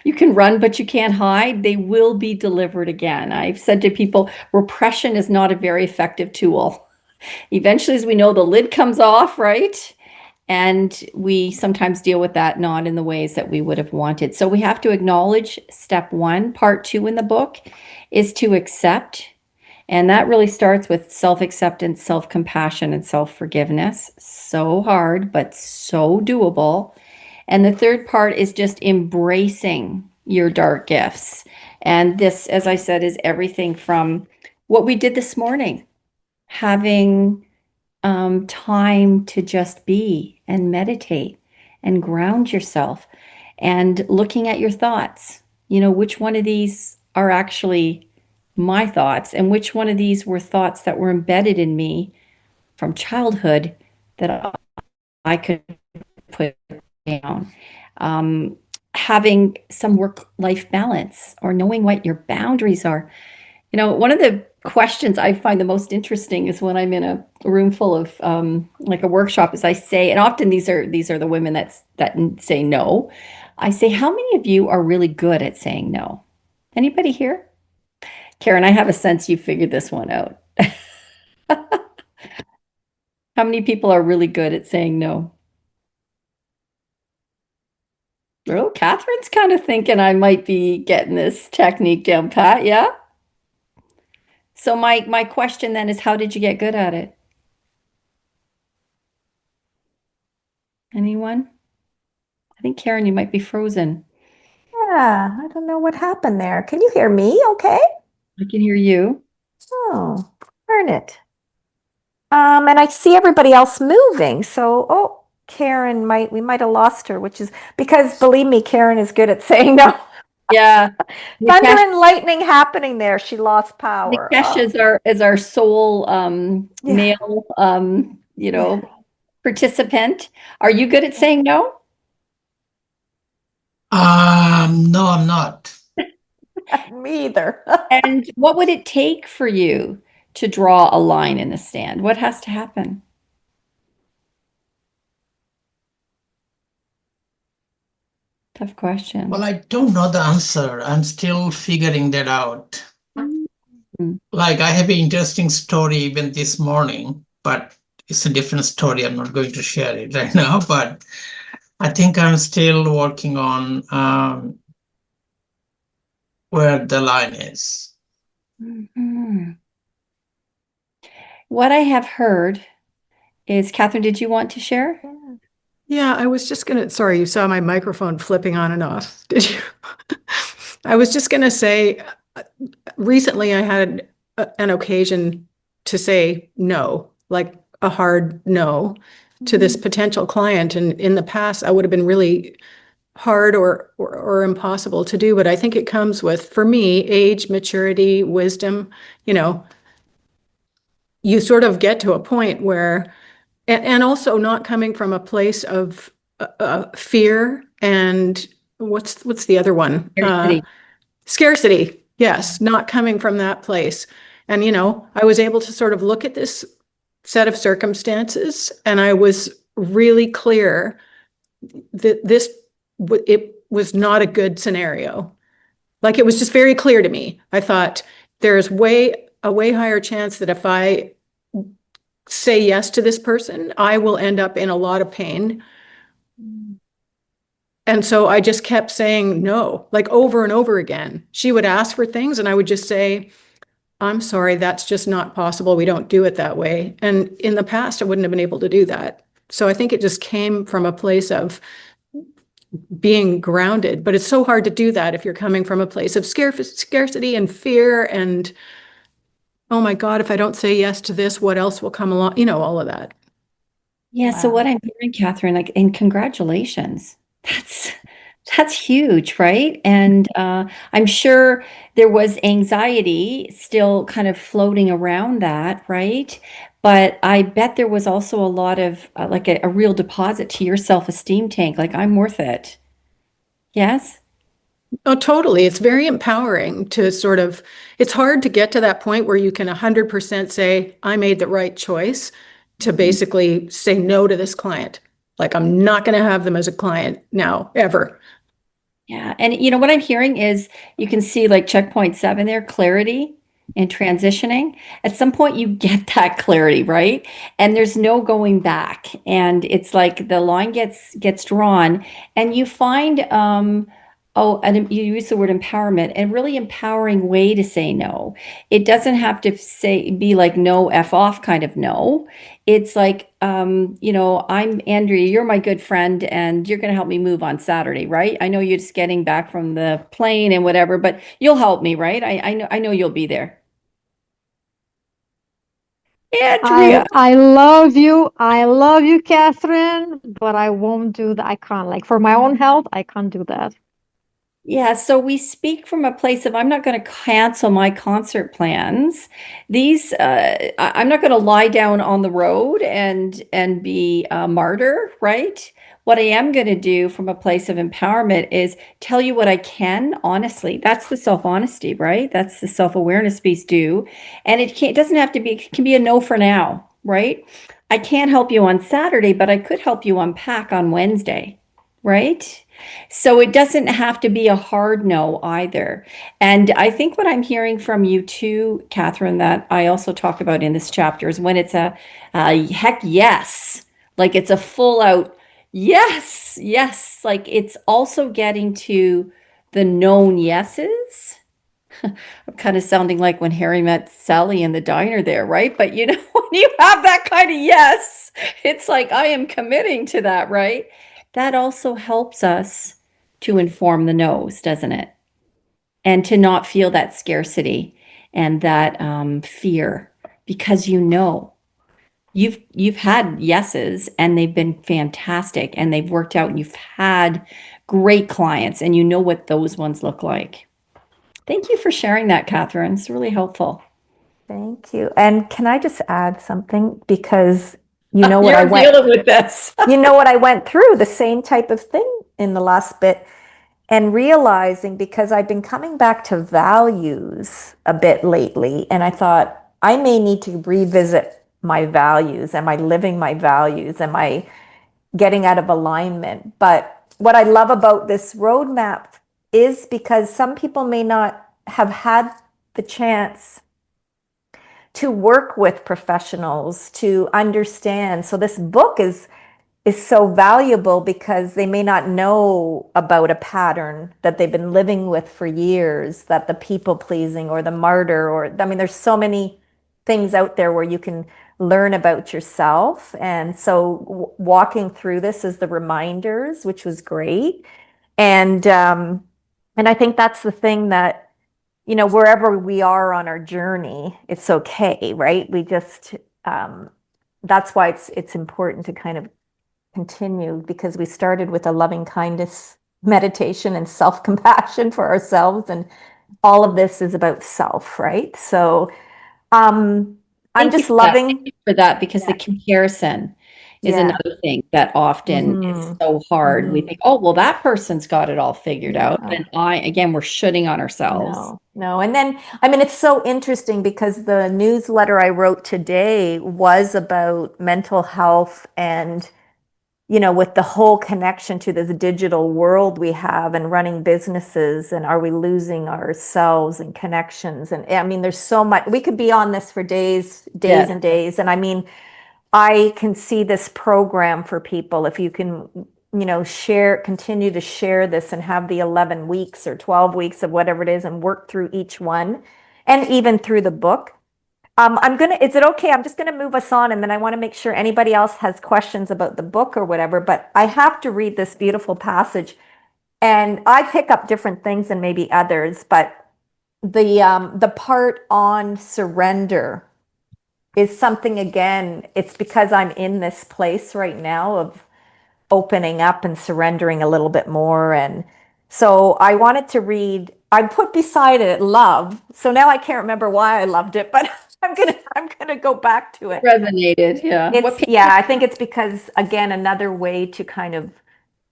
You can run but you can't hide. They will be delivered again. I've said to people, repression is not a very effective tool. Eventually, as we know, the lid comes off, right? And we sometimes deal with that not in the ways that we would have wanted. So we have to acknowledge step one. Part two in the book is to accept. And that really starts with self-acceptance, self-compassion, and self-forgiveness. So hard, but so doable. And the third part is just embracing your dark gifts. And this, as I said, is everything from what we did this morning, having time to just be and meditate and ground yourself, and looking at your thoughts. Which one of these are actually my thoughts, and which one of these were thoughts that were embedded in me from childhood that I could put down. Having some work-life balance, or knowing what your boundaries are. One of the questions I find the most interesting is when I'm in a room full of like a workshop, as I say, and often these are the women that say no. I say, how many of you are really good at saying no? Anybody here? Karen, I have a sense you figured this one out. How many people are really good at saying no? Oh, Catherine's kind of thinking I might be getting this technique down pat, yeah? So my question then is, how did you get good at it? Anyone? I think Karen, you might be frozen. Yeah, I don't know what happened there. Can you hear me okay? I can hear you. Oh, darn it. And I see everybody else moving. So, oh, we might have lost her, which is because believe me, Karen is good at saying no. Yeah. Thunder Nikesh, and lightning happening there. She lost power. Nikesh Oh, is our sole yeah, male yeah. participant. Are you good at saying no? No, I'm not. Me either. And what would it take for you to draw a line in the sand? What has to happen? Tough question. Well, I don't know the answer. I'm still figuring that out. Mm. Like, I have an interesting story even this morning, but it's a different story. I'm not going to share it right now, but I think I'm still working on where the line is. Mhm. What I have heard is, Catherine, did you want to share? Yeah, I was just gonna, sorry, you saw my microphone flipping on and off. Did you? I was just gonna say, recently I had an occasion to say no, like a hard no to this potential client. And in the past, I would have been really hard or impossible to do. But I think it comes with, for me, age, maturity, wisdom. You know, you sort of get to a point where, and also not coming from a place of fear and what's the other one? Scarcity. Scarcity. Yes, not coming from that place. And, I was able to sort of look at this set of circumstances and I was really clear that it was not a good scenario. Like it was just very clear to me. I thought there's a way higher chance that if I say yes to this person, I will end up in a lot of pain. And so I just kept saying no, like over and over again. She would ask for things and I would just say, I'm sorry, that's just not possible. We don't do it that way. And in the past, I wouldn't have been able to do that. So I think it just came from a place of being grounded. But it's so hard to do that if you're coming from a place of scarcity and fear and, oh my God, if I don't say yes to this, what else will come along? All of that. Yeah, so what Wow. I'm hearing, Catherine, like, and congratulations. That's that's huge, right? And I'm sure there was anxiety still kind of floating around that, right? But I bet there was also a lot of like a real deposit to your self-esteem tank, like I'm worth it. Yes? Oh, totally. It's very empowering to sort of, it's hard to get to that point where you can 100% say, I made the right choice to basically say no to this client. Like, I'm not going to have them as a client now, ever. Yeah, and what I'm hearing is you can see like checkpoint 7 there, clarity and transitioning. At some point you get that clarity, right? And there's no going back. And it's like the line gets drawn and you find and you use the word empowerment, a really empowering way to say no. It doesn't have to be like no F off kind of no. It's like, I'm Andrea, you're my good friend, and you're going to help me move on Saturday, right? I know you're just getting back from the plane and whatever, but you'll help me, right? I know you'll be there. Andrea. I love you. I love you, Catherine, but I won't do that. I can't. Like for my own health, I can't do that. Yeah, so we speak from a place of I'm not going to cancel my concert plans. I'm not going to lie down on the road and be a martyr, right? what I am going to do from a place of empowerment is tell you what I can honestly. That's the self-honesty, right? That's the self-awareness piece do. And it doesn't have to be, it can be a no for now, right? I can't help you on Saturday, but I could help you unpack on Wednesday, right? So it doesn't have to be a hard no either. And I think what I'm hearing from you too, Catherine, that I also talk about in this chapter is when it's a heck yes, like it's a full out yes, yes. Like it's also getting to the known yeses. I'm kind of sounding like when Harry met Sally in the diner there, right? But you know, when you have that kind of yes, it's like I am committing to that, right? That also helps us to inform the no's, doesn't it? And to not feel that scarcity and that fear because you know you've had yeses and they've been fantastic and they've worked out and you've had great clients and you know what those ones look like. Thank you for sharing that, Catherine. It's really helpful. Thank you. And can I just add something? Because you know what I You're went, dealing with this. you know what I went through, the same type of thing in the last bit, and realizing because I've been coming back to values a bit lately, and I thought I may need to revisit my values. Am I living my values? Am I getting out of alignment? But what I love about this roadmap is because some people may not have had the chance to work with professionals to understand. So this book is so valuable because they may not know about a pattern that they've been living with for years, that the people pleasing or the martyr, or I mean there's so many things out there where you can learn about yourself. And so walking through this is the reminders, which was great. And I think that's the thing that, you know, wherever we are on our journey, it's okay, right? We just that's why it's important to kind of continue, because we started with a loving kindness meditation and self-compassion for ourselves, and all of this is about self, right? So I'm Thank you just for that. Thank loving. you for that because the Yeah. comparison is Yeah. another thing that often is Hmm. so hard. We Hmm. think, oh, well, that person's got it all figured out. Yeah. And again, we're shooting on ourselves. No. And then, I mean, it's so interesting because the newsletter I wrote today was about mental health and, you know, with the whole connection to this digital world we have and running businesses, and are we losing ourselves and connections? And I mean, there's so much, we could be on this for days, days Yeah. and days. And I mean, I can see this program for people if you can, you know, continue to share this and have the 11 weeks or 12 weeks of whatever it is and work through each one and even through the book. Is it okay? I'm just gonna move us on, and then I want to make sure anybody else has questions about the book or whatever, but I have to read this beautiful passage, and I pick up different things than maybe others, but the part on surrender is something, again, it's because I'm in this place right now of opening up and surrendering a little bit more. And so I wanted to read, I put beside it love. So now I can't remember why I loved it, but I'm gonna go back to it. Resonated. Yeah. What It's, yeah, I think it's because, again, another way to kind of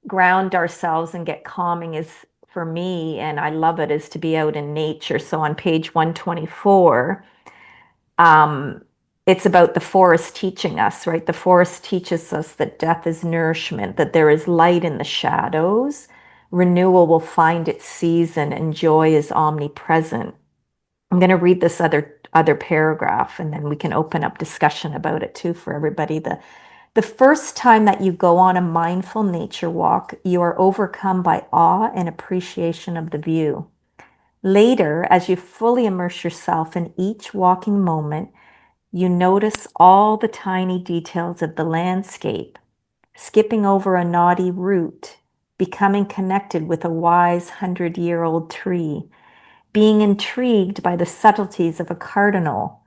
ground ourselves and get calming is, for me, and I love it, is to be out in nature. So on page 124, um, it's about the forest teaching us, right? The forest teaches us that death is nourishment, that there is light in the shadows, renewal will find its season, and joy is omnipresent. I'm going to read this other paragraph, and then we can open up discussion about it too for everybody. The first time that you go on a mindful nature walk, you are overcome by awe and appreciation of the view. Later, as you fully immerse yourself in each walking moment, you notice all the tiny details of the landscape, skipping over a knotty root, becoming connected with a wise 100-year-old tree, being intrigued by the subtleties of a cardinal,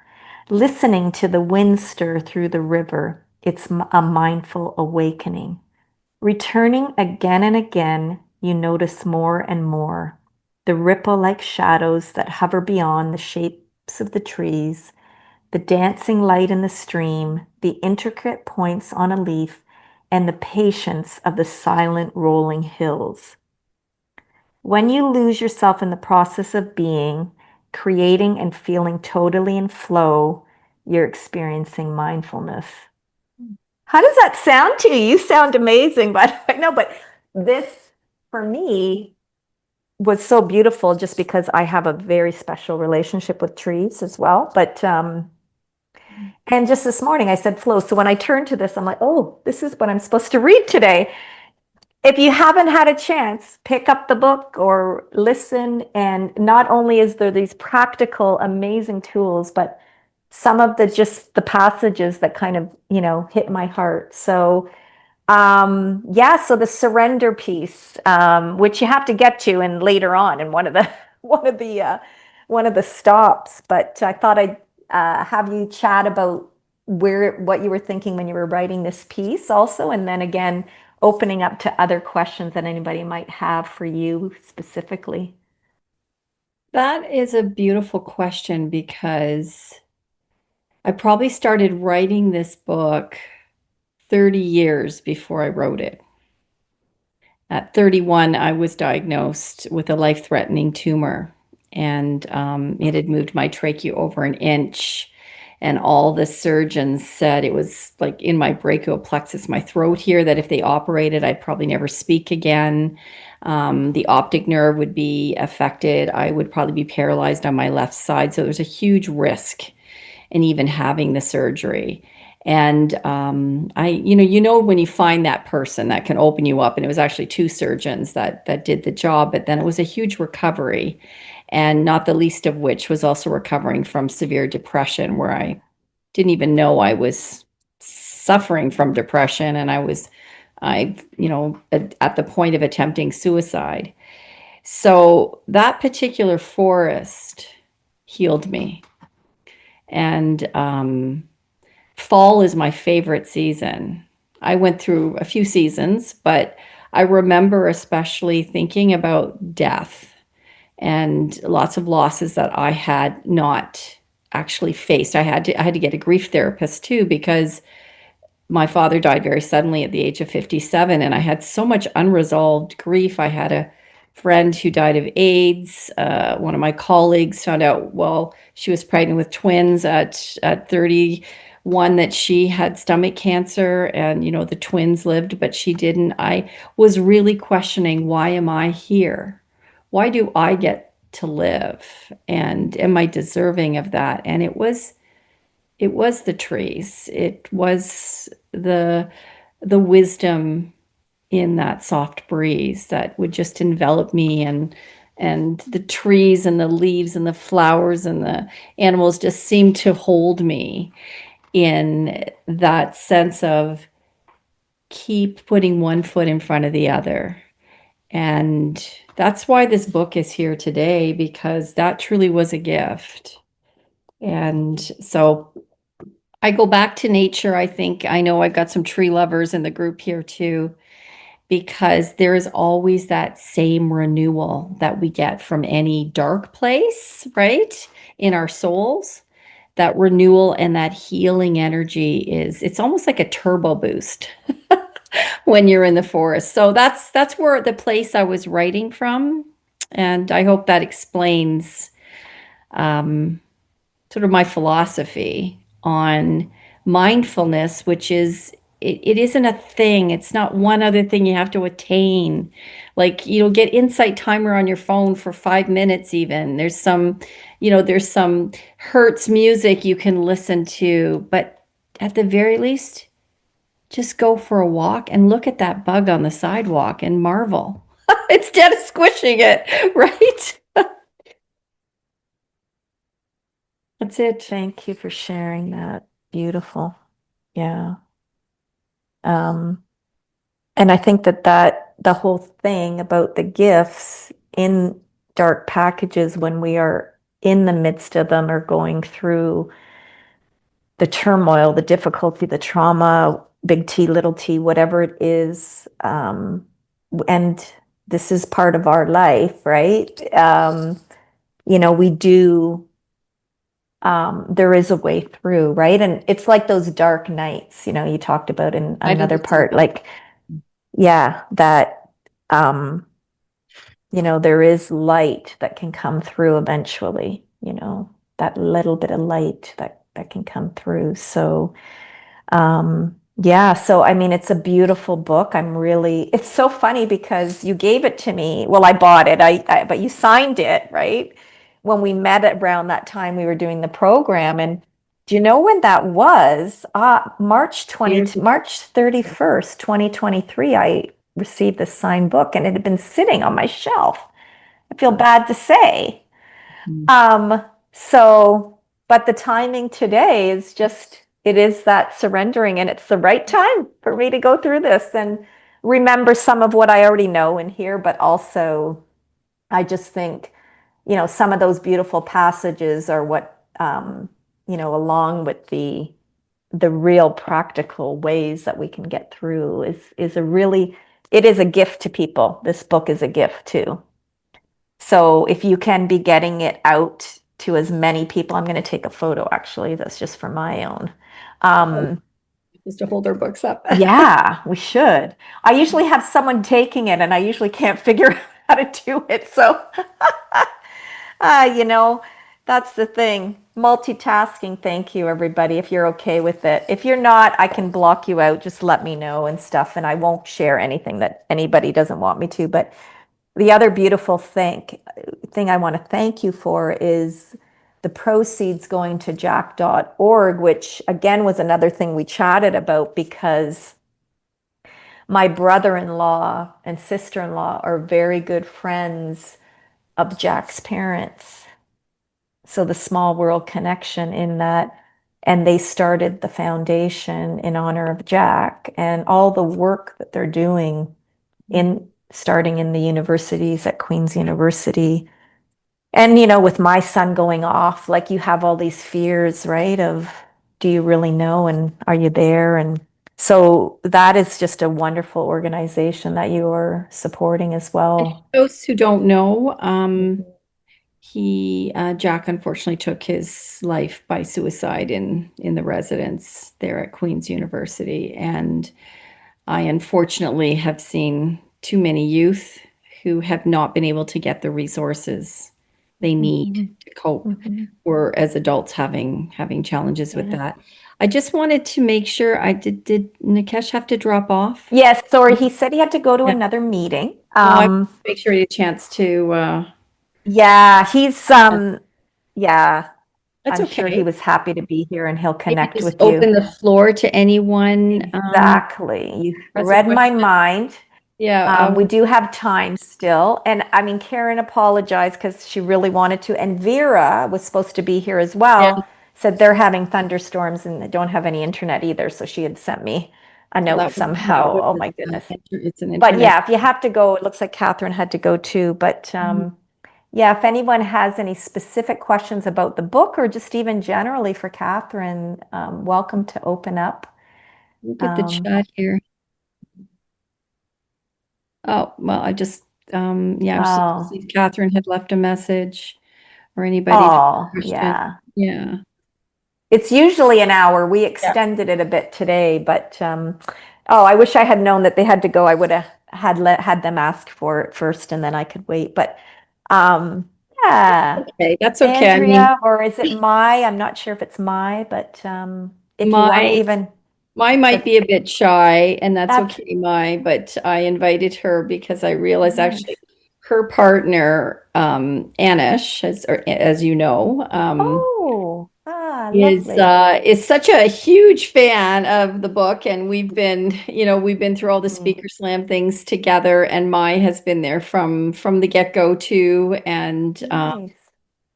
listening to the wind stir through the river. It's a mindful awakening. Returning again and again, you notice more and more. The ripple-like shadows that hover beyond the shapes of the trees, the dancing light in the stream, the intricate points on a leaf, and the patience of the silent rolling hills. When you lose yourself in the process of being, creating, and feeling totally in flow, you're experiencing mindfulness. How does that sound to you? You sound amazing, but I know, but this for me was so beautiful just because I have a very special relationship with trees as well. But and just this morning I said flow. So when I turned to this, I'm like, oh, this is what I'm supposed to read today. If you haven't had a chance, pick up the book or listen. And not only is there these practical, amazing tools, but some of the just the passages that kind of, hit my heart. So yeah, so the surrender piece, which you have to get to and later on in one of the one of the one of the stops. But I thought I'd have you chat about what you were thinking when you were writing this piece also, and then again opening up to other questions that anybody might have for you specifically. That is a beautiful question because I probably started writing this book 30 years before I wrote it. At 31, I was diagnosed with a life-threatening tumor, and it had moved my trachea over an inch. And all the surgeons said it was like in my brachial plexus, my throat here, that if they operated, I'd probably never speak again. The optic nerve would be affected. I would probably be paralyzed on my left side. So there's a huge risk in even having the surgery. And when you find that person that can open you up, and it was actually two surgeons that did the job, but then it was a huge recovery, and not the least of which was also recovering from severe depression, where I didn't even know I was suffering from depression, and at the point of attempting suicide. So that particular forest healed me, and fall is my favorite season. I went through a few seasons, but I remember especially thinking about death and lots of losses that I had not actually faced. I had to get a grief therapist too, because my father died very suddenly at the age of 57, and I had so much unresolved grief. I had a friend who died of AIDS. One of my colleagues found out while she was pregnant with twins at 31 that she had stomach cancer, and the twins lived, but she didn't. I was really questioning, why am I here? Why do I get to live? And am I deserving of that? And it was the trees. It was the wisdom in that soft breeze that would just envelop me, and the trees and the leaves and the flowers and the animals just seemed to hold me in that sense of keep putting one foot in front of the other. And that's why this book is here today, because that truly was a gift. And so I go back to nature. I know I've got some tree lovers in the group here too, because there is always that same renewal that we get from any dark place, right? In our souls. That renewal and that healing energy it's almost like a turbo boost when you're in the forest. So that's where the place I was writing from. And I hope that explains sort of my philosophy on mindfulness, which is it isn't a thing. It's not one other thing you have to attain. Like, get insight timer on your phone for 5 minutes even. There's some Hertz music you can listen to, but at the very least, just go for a walk and look at that bug on the sidewalk and marvel instead of squishing it, right? That's it. Thank you for sharing that. Beautiful. Yeah. Um, and I think that the whole thing about the gifts in dark packages when we are in the midst of them or going through the turmoil, the difficulty, the trauma, big T, little t, whatever it is, and this is part of our life, right? We do there is a way through, right? And it's like those dark nights, you know, you talked about in I do another the same. part, like, yeah, that, you know, there is light that can come through eventually, you know, that little bit of light that can come through. So, yeah, so I mean, it's a beautiful book. It's so funny because you gave it to me. Well, I bought it, but you signed it, right? When we met around that time, we were doing the program. And do you know when that was? March 31st, 2023, I received this signed book and it had been sitting on my shelf. I feel bad to say. Mhm. So, but the timing today is just, it is that surrendering, and it's the right time for me to go through this and remember some of what I already know in here, but also I just think, you know, some of those beautiful passages are what, you know, along with the real practical ways that we can get through is a really, it is a gift to people. This book is a gift too. So if you can be getting it out to as many people, I'm going to take a photo actually, that's just for my own. Just to hold our books up. Yeah, we should. I usually have someone taking it and I usually can't figure out how to do it. So, you know, that's the thing. Multitasking. Thank you, everybody, if you're okay with it. If you're not, I can block you out. Just let me know and stuff, and I won't share anything that anybody doesn't want me to. But the other beautiful thing I want to thank you for is the proceeds going to jack.org, which again was another thing we chatted about because my brother-in-law and sister-in-law are very good friends of Jack's parents. So the small world connection in that, and they started the foundation in honor of Jack and all the work that they're doing in starting in the universities at Queen's University. And, you know, with my son going off, like you have all these fears, right? Of do you really know? And are you there? And so that is just a wonderful organization that you are supporting as well. Those who don't know, Jack unfortunately took his life by suicide in the residence there at Queen's University, and I unfortunately have seen too many youth who have not been able to get the resources they need to cope, or as adults having challenges with that. I just wanted to make sure did Nikesh have to drop off? Yes, sorry, he said he had to go to Yeah. another meeting. I make sure he had a chance to Yeah, yeah, that's I'm sure he okay. was happy to be here and he'll Maybe connect just with you. open the floor to anyone Exactly. You has a read my question. mind. Yeah, We do have time still. And I mean, Karen apologized because she really wanted to. And Vera was supposed to be here as yeah. well, said they're having thunderstorms and they don't have any internet either. So she had sent me a Well, note somehow. Oh my goodness. it's an But internet. yeah, if you have to go, it looks like Catherine had to go too. But yeah, if anyone has any specific questions about the book or just even generally for Catherine, welcome to open up. Look at the chat here. Oh, well, I just yeah, I was just to Oh, see if Catherine had left a message or anybody had a oh, question. yeah. Yeah. It's usually an hour. We Yeah. extended it a bit today, but oh, I wish I had known that they had to go. I would have had them ask for it first, and then I could wait. But yeah, Okay, that's okay. I mean, Andrea, or is it Mai? I'm not sure if it's Mai, but if you want to my even, my might if be a bit shy, and that's that's okay, but I invited her because I realized nice. actually her partner, Anish, as you know, Oh, lovely. is such a huge fan of the book, and we've been through all the Mm, Speaker Slam things together, and Mai has been there from the get-go too, and nice.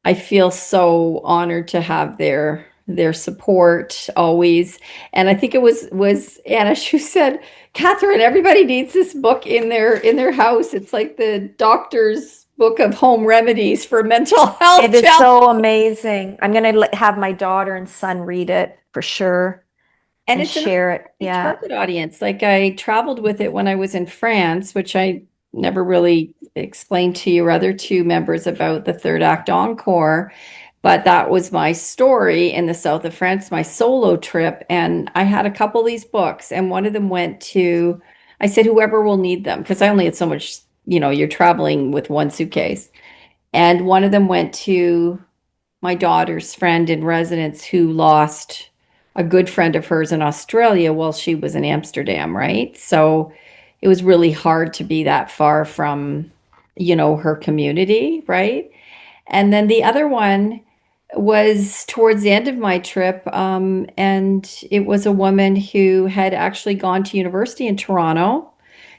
I feel so honored to have their support always. And I think it was Anna who said, Catherine, everybody needs this book in their house. It's like the doctor's book of home remedies for mental It health is challenges. so amazing. I'm going to have my daughter and son read it for sure And and it's an share it. big Yeah. target audience. Like I traveled with it when I was in France, which I never really explained to your other two members about the third act encore. But that was my story in the south of France, my solo trip. And I had a couple of these books, and one of them went to, I said, whoever will need them, because I only had so much, you're traveling with one suitcase. And one of them went to my daughter's friend in residence who lost a good friend of hers in Australia while she was in Amsterdam, right? So it was really hard to be that far from, her community, right? And then the other one was towards the end of my trip, and it was a woman who had actually gone to university in Toronto,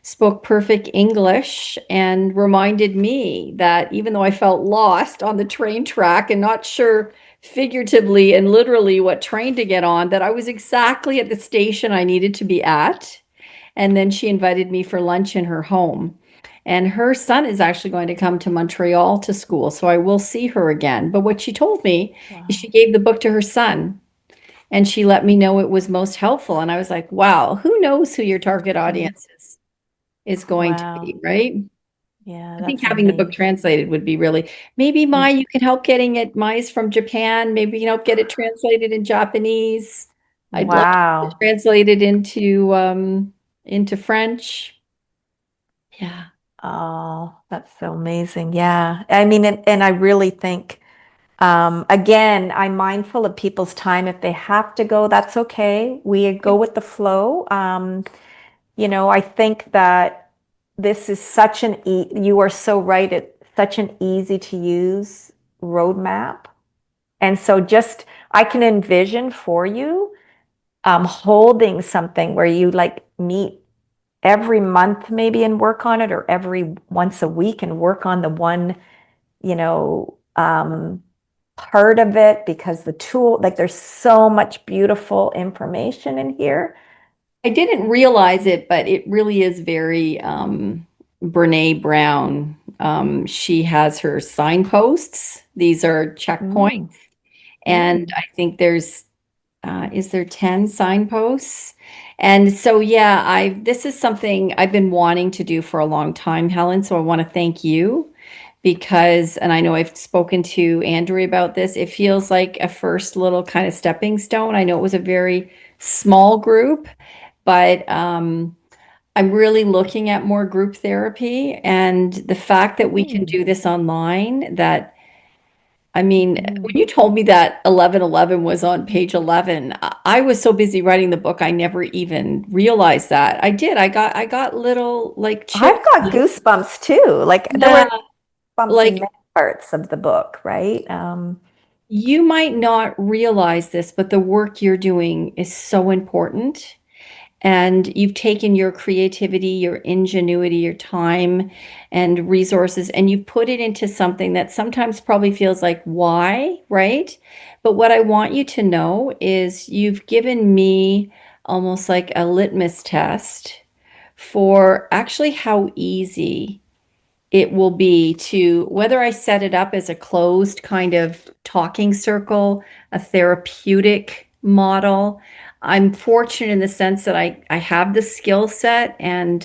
spoke perfect English, and reminded me that even though I felt lost on the train track and not sure figuratively and literally what train to get on, that I was exactly at the station I needed to be at. And then she invited me for lunch in her home. And her son is actually going to come to Montreal to school, so I will see her again. But what she told me is she gave the book to her son and she let me know it was most helpful. And I was like, wow, who knows who your target audience is going to Wow. be, right? Yeah, I think that's having the book amazing. translated would be really, maybe Mai, you can help getting it. Mai's from Japan. Maybe you can help get it translated in Japanese. I'd love to get it Wow. translated into French. Yeah. Oh, that's so amazing. Yeah. I mean, and I really think, again, I'm mindful of people's time. If they have to go, that's okay. We go with the flow. I think that this is such you are so right. It's such an easy to use roadmap. And so I can envision for you, holding something where you like meet every month maybe and work on it, or every once a week and work on the one, you know, part of it, because the tool, like there's so much beautiful information in here. I didn't realize it, but it really is very Brene Brown. She has her signposts. These are Mm, checkpoints. And mm, I think is there 10 signposts? And so, yeah, this is something I've been wanting to do for a long time, Helen. So I want to thank you because, and I know I've spoken to Andrew about this, it feels like a first little kind of stepping stone. I know it was a very small group, but I'm really looking at more group therapy and the fact that we can mm, do this online. That I mean, mm. when you told me that 1111 was on page 11, I was so busy writing the book, I never even realized that. I did. I got little like I've chills. got goosebumps too. Like there Yeah, were bumps in like many parts of the book, right? you might not realize this, but the work you're doing is so important. And you've taken your creativity, your ingenuity, your time and resources, and you've put it into something that sometimes probably feels like, why, right? But what I want you to know is you've given me almost like a litmus test for actually how easy it will be to, whether I set it up as a closed kind of talking circle, a therapeutic model. I'm fortunate in the sense that I have the skill set and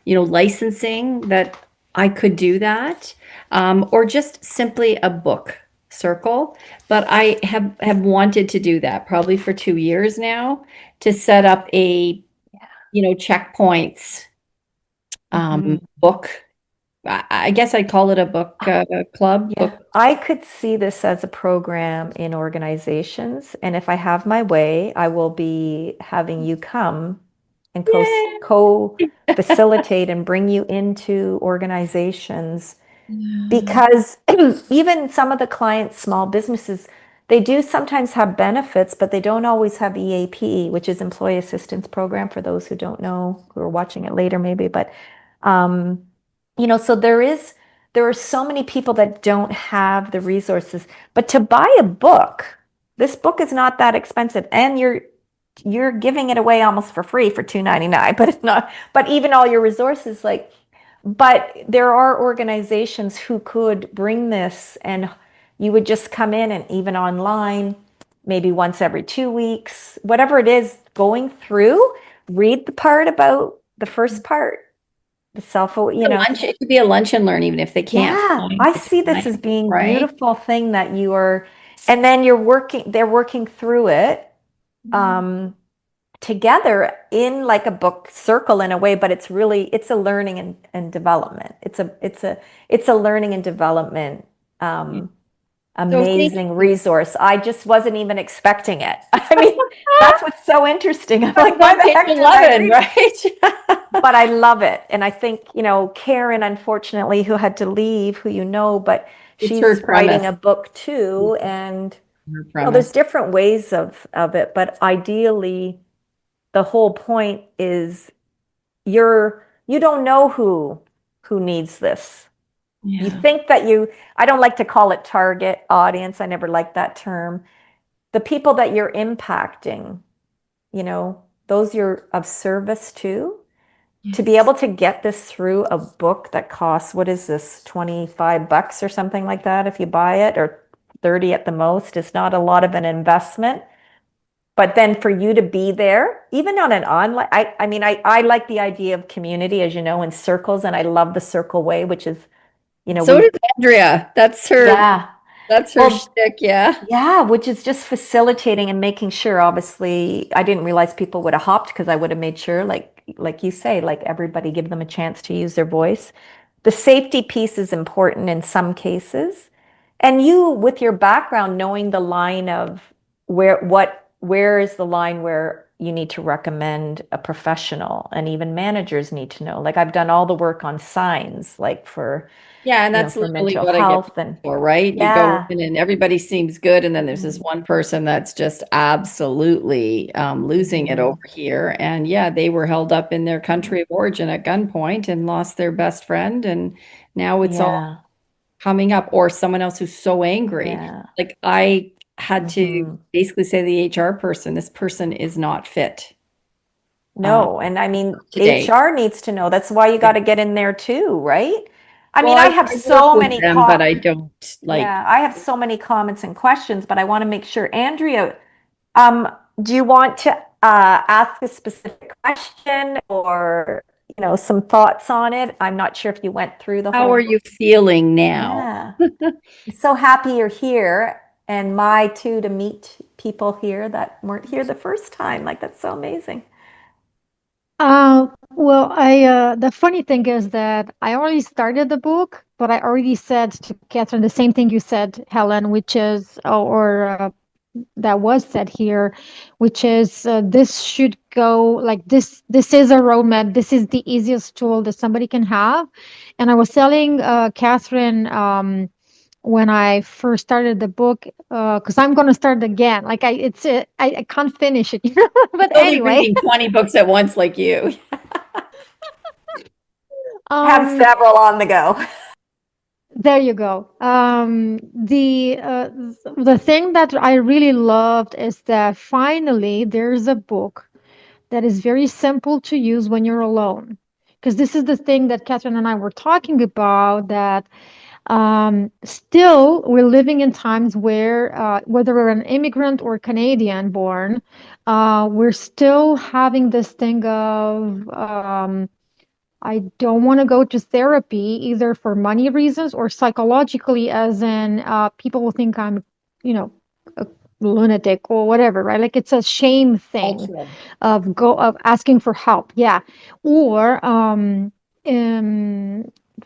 licensing that I could do that, or just simply a book circle. But I have wanted to do that probably for 2 years now, to set up a checkpoints Mhm. book. I guess I'd call it a book club, Yeah, book. I could see this as a program in organizations, and if I have my way, I will be having you come and Yay! co-facilitate and bring you into organizations, Yeah. because even some of the clients, small businesses, they do sometimes have benefits, but they don't always have EAP, which is Employee Assistance Program, for those who don't know, who are watching it later maybe. But um, so there are so many people that don't have the resources. But to buy a book, this book is not that expensive, and you're giving it away almost for free for $2.99. But it's not. But even all your resources, like, but there are organizations who could bring this, and you would just come in, and even online, maybe once every 2 weeks, whatever it is, going through, read the part about the first part, the self, It could be a lunch and learn, even if they can't yeah, find I the see this as time, being right? beautiful thing that you are, and then they're working through it um, together in like a book circle in a way, but it's a learning and development. It's a learning and development So thank amazing you. resource. I just wasn't even expecting it. I mean, that's what's so interesting. I'm like, It's why on the page heck didn't I 11, read it? right? But I love it. And I think, Karen, unfortunately, who had to leave, who but It's her she's writing premise. a book too. And, Her there's premise. different ways of it. But ideally, the whole point is you don't know who needs this. You Yeah. think that I don't like to call it target audience. I never liked that term. The people that you're impacting, those you're of service to be Yes. able to get this through a book that costs, what is this, $25 or something like that if you buy it, or 30 at the most, is not a lot of an investment. But then for you to be there, even on an online, I mean, I like the idea of community, as you know, in circles, and I love the circle way, which is, So does Andrea. yeah. That's her Well, shtick, yeah. yeah, which is just facilitating and making sure. Obviously, I didn't realize people would have hopped because I would have made sure, like you say, like everybody give them a chance to use their voice. The safety piece is important in some cases. And you, with your background, knowing the line of where is the line where you need to recommend a professional, and even managers need to know. Like I've done all the work on signs, like Yeah, and that's for literally mental what I get health and for, right? You go yeah. in and everybody seems good, and then there's this Mhm. one person that's just absolutely losing it over Mhm. here. And yeah, they were held up in their country of origin at gunpoint and lost their best friend, and now it's all Yeah. coming up. Or someone else who's so angry. Yeah. Like I had to Hmm. basically say to the HR person, this person is not fit um, No, and I mean, today. HR needs to know. That's why you got to get in there too, right? I Well, mean, I have I work so with many them, but I don't like. yeah, I have so many comments and questions, but I want to make sure, Andrea, um, do you want to ask a specific question or, some thoughts on it? I'm not sure if you went through the How whole are book. you feeling now? Yeah. I'm so happy you're here, and my too to meet people here that weren't here the first time. Like that's so amazing. Well, the funny thing is that I already started the book, but I already said to Catherine the same thing you said, Helen, which is, that was said here, which is this should go like this. This is a roadmap. This is the easiest tool that somebody can have. And I was telling Catherine when I first started the book, because I'm going to start again. Like I can't finish it, But They'll be anyway, reading 20 books at once like you. I have um, several on the go. there you go. The thing that I really loved is that finally there's a book that is very simple to use when you're alone. Because this is the thing that Catherine and I were talking about, that still we're living in times where, whether we're an immigrant or Canadian born, we're still having this thing of, I don't want to go to therapy either for money reasons or psychologically, as in people will think I'm, a lunatic or whatever, right? Like it's a shame thing Cultural. of asking for help, yeah, or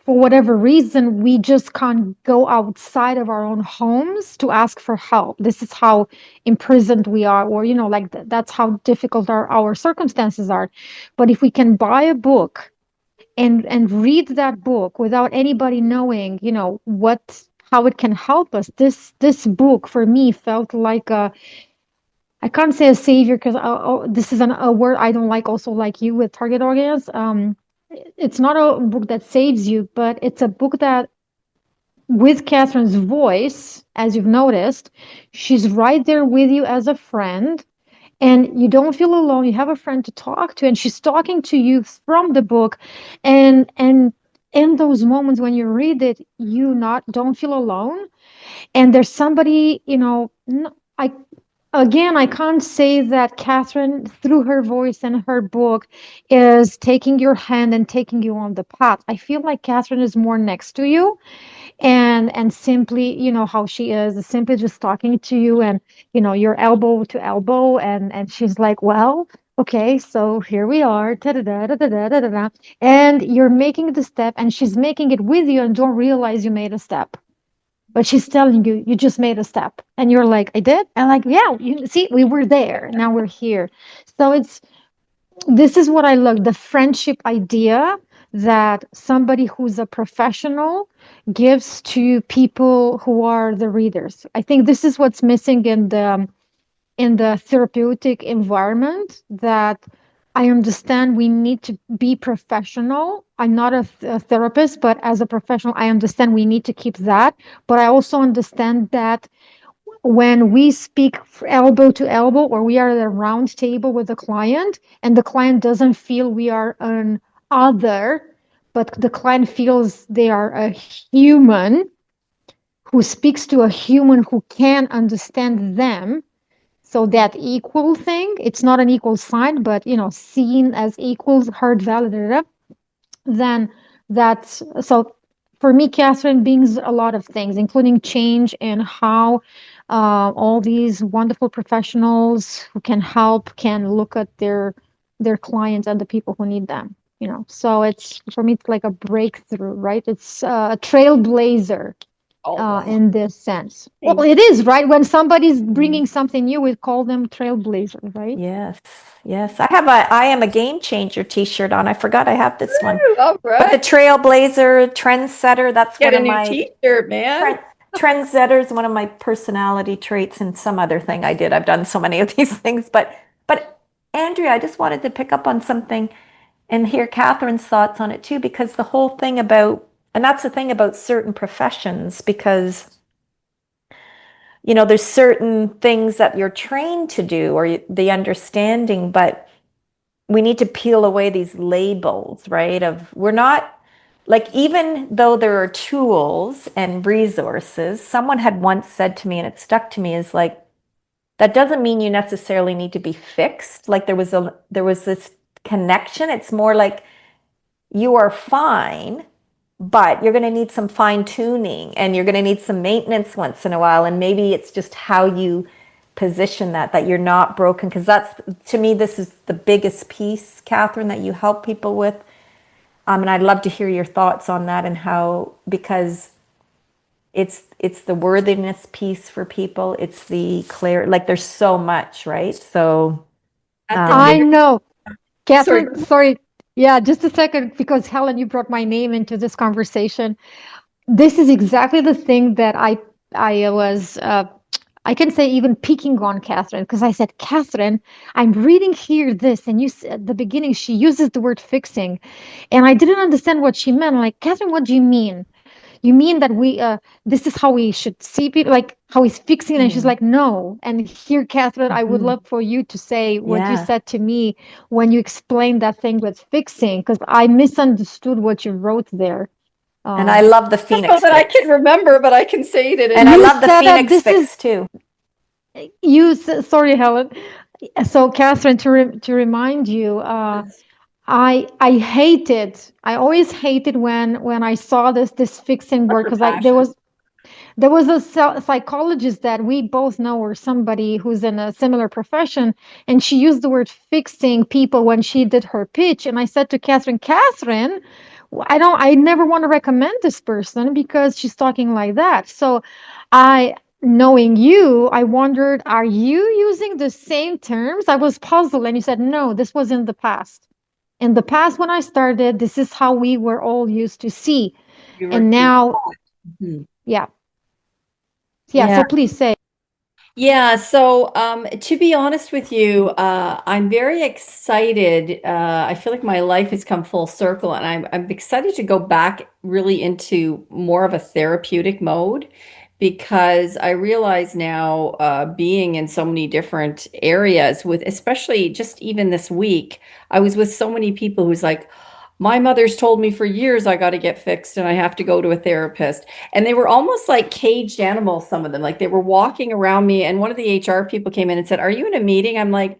for whatever reason we just can't go outside of our own homes to ask for help. This is how imprisoned we are, or like that's how difficult our circumstances are. But if we can buy a book and read that book without anybody knowing, what how it can help us, this book for me felt like a, I can't say a savior because this is a word I don't like, also like you with target audience. It's not a book that saves you, but it's a book that, with Catherine's voice, as you've noticed, she's right there with you as a friend, and you don't feel alone. You have a friend to talk to, and she's talking to you from the book, and in those moments when you read it, you not don't feel alone, and there's somebody, I again, I can't say that Catherine, through her voice and her book, is taking your hand and taking you on the path. I feel like Catherine is more next to you, and simply, how she is simply just talking to you, and you're elbow to elbow, and she's like, well, okay, so here we are, da da da da da da da da, and you're making the step, and she's making it with you, and don't realize you made a step. But she's telling you, you just made a step. And you're like, I did? And like, yeah, you see, we were there. Now we're here. So this is what I love, the friendship idea that somebody who's a professional gives to people who are the readers. I think this is what's missing in the therapeutic environment, that I understand we need to be professional. I'm not a therapist, but as a professional, I understand we need to keep that. But I also understand that when we speak elbow to elbow, or we are at a round table with a client, and the client doesn't feel we are an other, but the client feels they are a human who speaks to a human who can understand them. So that equal thing, it's not an equal sign, but seen as equals, heard, validated, then that's so. For me, Catherine brings a lot of things, including change in how all these wonderful professionals who can help can look at their clients and the people who need them. So it's, for me, it's like a breakthrough, right? It's a trailblazer Oh, in this sense. Well, thank it is, right? When somebody's bringing something new, we call them trailblazer, right? Yes, yes. I am a game changer t-shirt on. I forgot I have this one. you. All But the right. trailblazer, trendsetter, that's Get one a of new my t-shirt, man. trendsetter is one of my personality traits, and some other thing I did. I've done so many of these things, but Andrea, I just wanted to pick up on something and hear Catherine's thoughts on it too, because the whole thing about, and that's the thing about certain professions, because there's certain things that you're trained to do, or the understanding, but we need to peel away these labels, right? Of, we're not, like, even though there are tools and resources, someone had once said to me, and it stuck to me, is like, that doesn't mean you necessarily need to be fixed. Like, there was this connection. It's more like you are fine, but you're going to need some fine tuning, and you're going to need some maintenance once in a while. And maybe it's just how you position that you're not broken. Because that's, to me, this is the biggest piece, Catherine, that you help people with. And I'd love to hear your thoughts on that, and how, because it's the worthiness piece for people. It's the clear, like, there's so much, right? So, At the I very, know. sorry. Catherine, sorry. Yeah, just a second, because Helen, you brought my name into this conversation. This is exactly the thing that I was I can say even picking on Catherine, because I said, Catherine, I'm reading here this, and you said at the beginning she uses the word fixing, and I didn't understand what she meant. I'm like, Catherine, what do you mean? You mean that this is how we should see people, like how he's fixing it? And she's like, no. And here, Catherine, I would mhm. love for you to say what you Yeah. said to me when you explained that thing with fixing, because I misunderstood what you wrote there. And I Um, love the I don't know Phoenix that I can fix. remember, but I can say it in And I you love the said that Phoenix this is fix too. sorry, Helen. So, Catherine, to remind you, English. I hated, I always hated when I saw this fixing What's word, her because passion? there was a psychologist that we both know, or somebody who's in a similar profession, and she used the word fixing people when she did her pitch. And I said to Catherine, Catherine, I never want to recommend this person because she's talking like that. So knowing you, I wondered, are you using the same terms? I was puzzled. And you said, no, this was in the past. In the past, when I started, this is how we were all used to see. You And were now, Mhm. yeah. Yeah. Yeah. So please say. Yeah, so to be honest with you, I'm very excited. I feel like my life has come full circle, and I'm excited to go back really into more of a therapeutic mode, because I realize now, being in so many different areas, with especially just even this week, I was with so many people who's like, my mother's told me for years I got to get fixed and I have to go to a therapist. And they were almost like caged animals, some of them. Like they were walking around me, and one of the HR people came in and said, "Are you in a meeting?" I'm like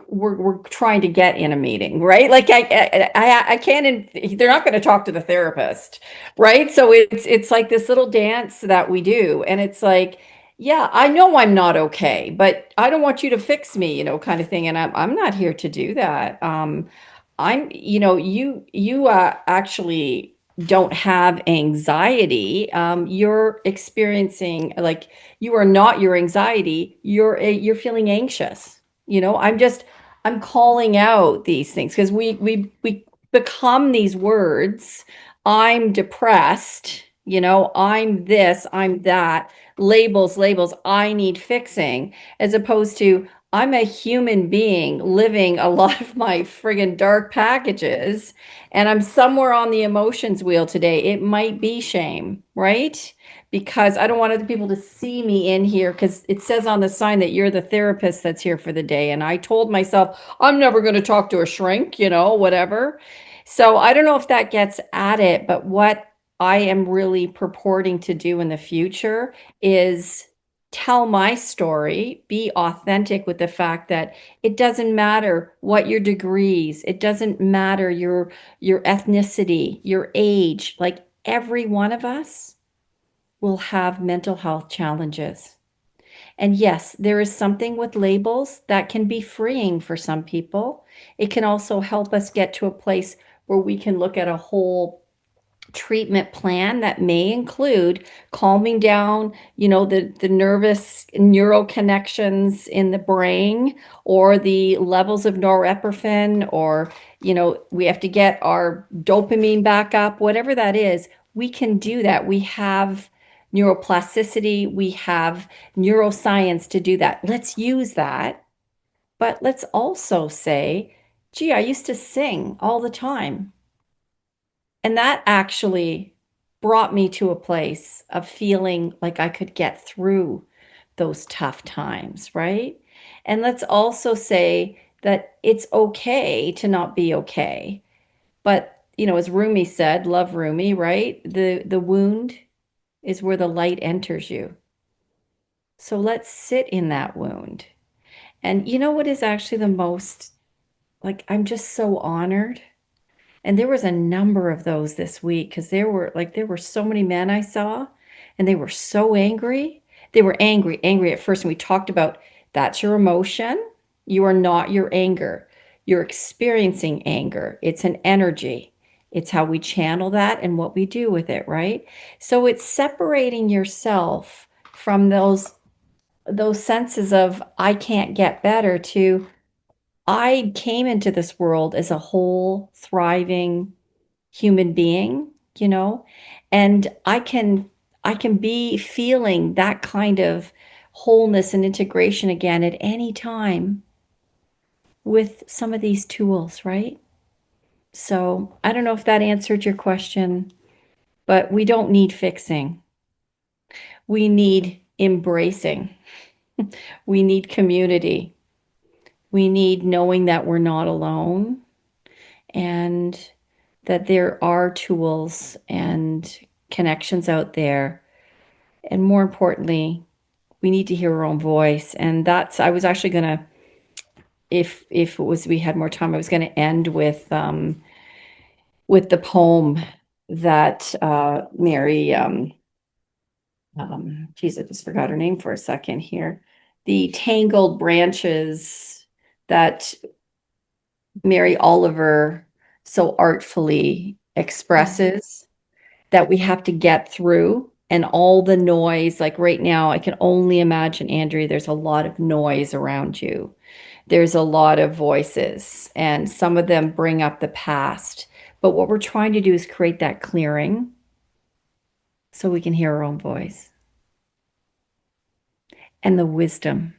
we're trying to get in a meeting, right? Like I can't, they're not going to talk to the therapist, right? So it's like this little dance that we do, and it's like, yeah, I know I'm not okay, but I don't want you to fix me, kind of thing. And I'm not here to do that. You actually don't have anxiety. You're experiencing, like, you are not your anxiety. You're feeling anxious. I'm calling out these things because we become these words. I'm depressed, I'm this, I'm that, labels, I need fixing, as opposed to I'm a human being living a lot of my friggin' dark packages, and I'm somewhere on the emotions wheel today. It might be shame, right? Because I don't want other people to see me in here, because it says on the sign that you're the therapist that's here for the day. And I told myself, I'm never going to talk to a shrink, whatever. So I don't know if that gets at it, but what I am really purporting to do in the future is tell my story, be authentic with the fact that it doesn't matter what your degrees, it doesn't matter your ethnicity, your age, like every one of us will have mental health challenges. And yes, there is something with labels that can be freeing for some people. It can also help us get to a place where we can look at a whole treatment plan that may include calming down, the nervous neural connections in the brain, or the levels of norepinephrine, or, we have to get our dopamine back up, whatever that is. We can do that. We have neuroplasticity, we have neuroscience to do that. Let's use that. But let's also say, gee, I used to sing all the time. And that actually brought me to a place of feeling like I could get through those tough times, right? And let's also say that it's okay to not be okay. But, as Rumi said, love Rumi, right? The wound is where the light enters you. So let's sit in that wound. And you know what is actually the most, like, I'm just so honored. And there was a number of those this week, because there were so many men I saw, and they were so angry. They were angry at first. And we talked about, that's your emotion. You are not your anger. You're experiencing anger. It's an energy. It's how we channel that and what we do with it, right? So it's separating yourself from those senses of I can't get better, to I came into this world as a whole, thriving human being, and I can be feeling that kind of wholeness and integration again at any time with some of these tools, right? So I don't know if that answered your question, but we don't need fixing. We need embracing. We need community. We need knowing that we're not alone, and that there are tools and connections out there. And more importantly, we need to hear our own voice. And I was actually gonna, if it was, we had more time, I was gonna end with the poem that Mary, geez, I just forgot her name for a second here. The tangled branches that Mary Oliver so artfully expresses, that we have to get through, and all the noise. Like right now, I can only imagine, Andrea, there's a lot of noise around you. There's a lot of voices, and some of them bring up the past. But what we're trying to do is create that clearing so we can hear our own voice. And the wisdom,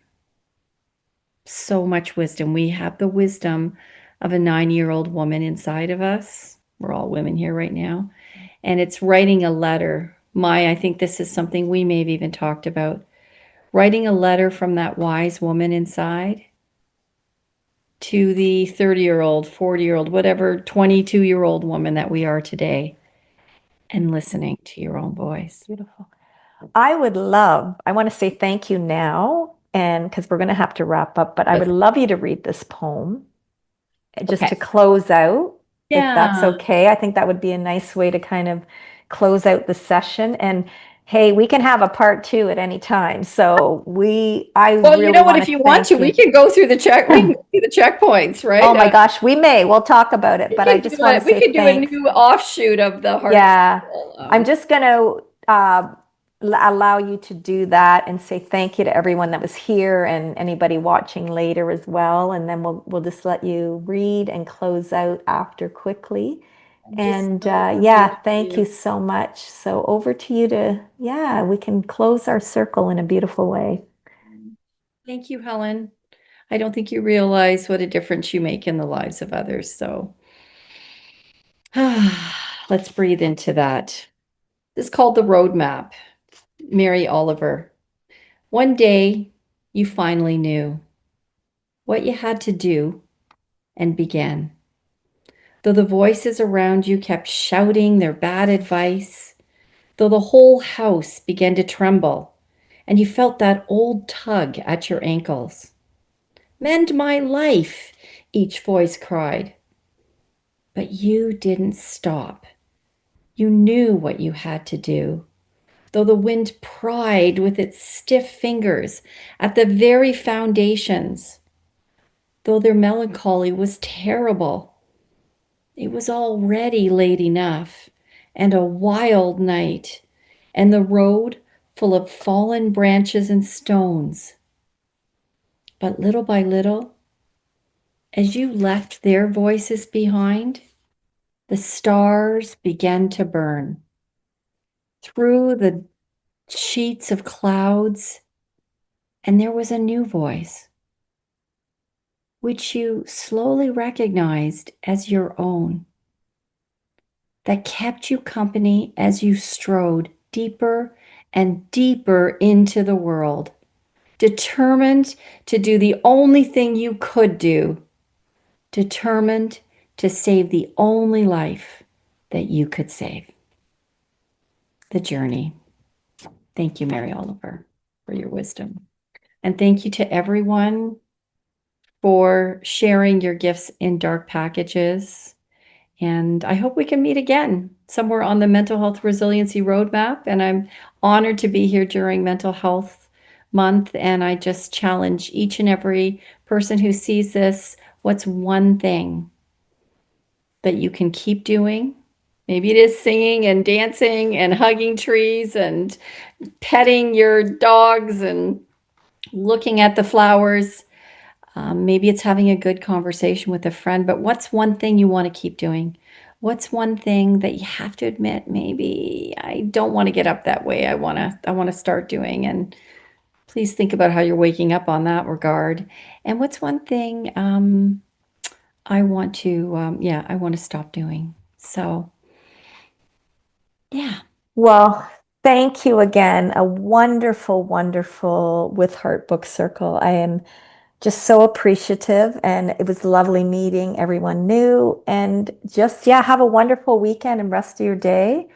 so much wisdom. We have the wisdom of a 9-year-old woman inside of us. We're all women here right now. And it's writing a letter. I think this is something we may have even talked about. Writing a letter from that wise woman inside to the 30-year-old, 40-year-old, whatever 22-year-old woman that we are today, and listening to your own voice. Beautiful. I want to say thank you now, and because we're going to have to wrap up, but I would love you to read this poem just Okay. to close out, if that's Yeah. okay. I think that would be a nice way to kind of close out the session. And hey, we can have a part two at any time. So I Well, you know really what? want If to you want thank to, we you. can go through the checkpoints, right? Oh my gosh, we may. We'll talk about it, but I just want to We say could do a thanks. new offshoot of the heart. Yeah, Circle, I'm just going to allow you to do that and say thank you to everyone that was here and anybody watching later as well. And then we'll just let you read and close out after quickly. And yeah, thank you so much. So over to you we can close our circle in a beautiful way. Thank you, Helen. I don't think you realize what a difference you make in the lives of others. So let's breathe into that. This is called the roadmap. Mary Oliver. One day you finally knew what you had to do and began. Though the voices around you kept shouting their bad advice, though the whole house began to tremble, and you felt that old tug at your ankles. Mend my life, each voice cried. But you didn't stop. You knew what you had to do, though the wind pried with its stiff fingers at the very foundations, though their melancholy was terrible. It was already late enough, and a wild night, and the road full of fallen branches and stones. But little by little, as you left their voices behind, the stars began to burn. Through the sheets of clouds, and there was a new voice, which you slowly recognized as your own, that kept you company as you strode deeper and deeper into the world, determined to do the only thing you could do, determined to save the only life that you could save. The journey. Thank you, Mary Oliver, for your wisdom. And thank you to everyone for sharing your gifts in dark packages. And I hope we can meet again somewhere on the Mental Health Resiliency Roadmap. And I'm honored to be here during Mental Health Month. And I just challenge each and every person who sees this, what's one thing that you can keep doing? Maybe it is singing and dancing and hugging trees and petting your dogs and looking at the flowers. Maybe it's having a good conversation with a friend, but what's one thing you want to keep doing? What's one thing that you have to admit, maybe I don't want to get up that way. I want to start doing, and please think about how you're waking up on that regard. And what's one thing I want to I want to stop doing. So yeah. Well, thank you again. A wonderful, wonderful With Heart book circle. I am just so appreciative, and it was lovely meeting everyone new. And just, yeah, have a wonderful weekend and rest of your day.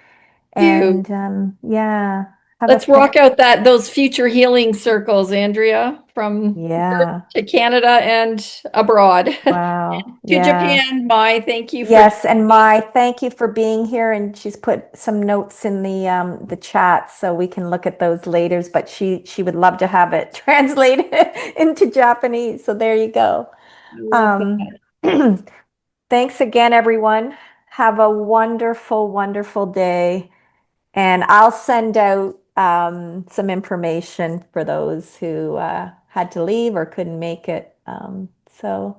You. And yeah, have a Let's rock out those future healing circles, Andrea, from yeah. to Canada and abroad. Wow. To Yeah. Japan, Mai, thank you for Yes, and Mai, thank you for being here. And she's put some notes in the chat so we can look at those later. But she would love to have it translated into Japanese. So there you go. I love that. Thanks again, everyone. Have a wonderful, wonderful day. And I'll send out some information for those who had to leave or couldn't make it. So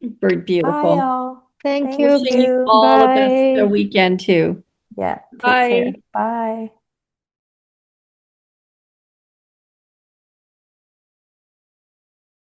Very bye, beautiful. all. Thank Thank you. Wishing you you. all the best Bye. the weekend too. Yeah, take Bye. care. Bye.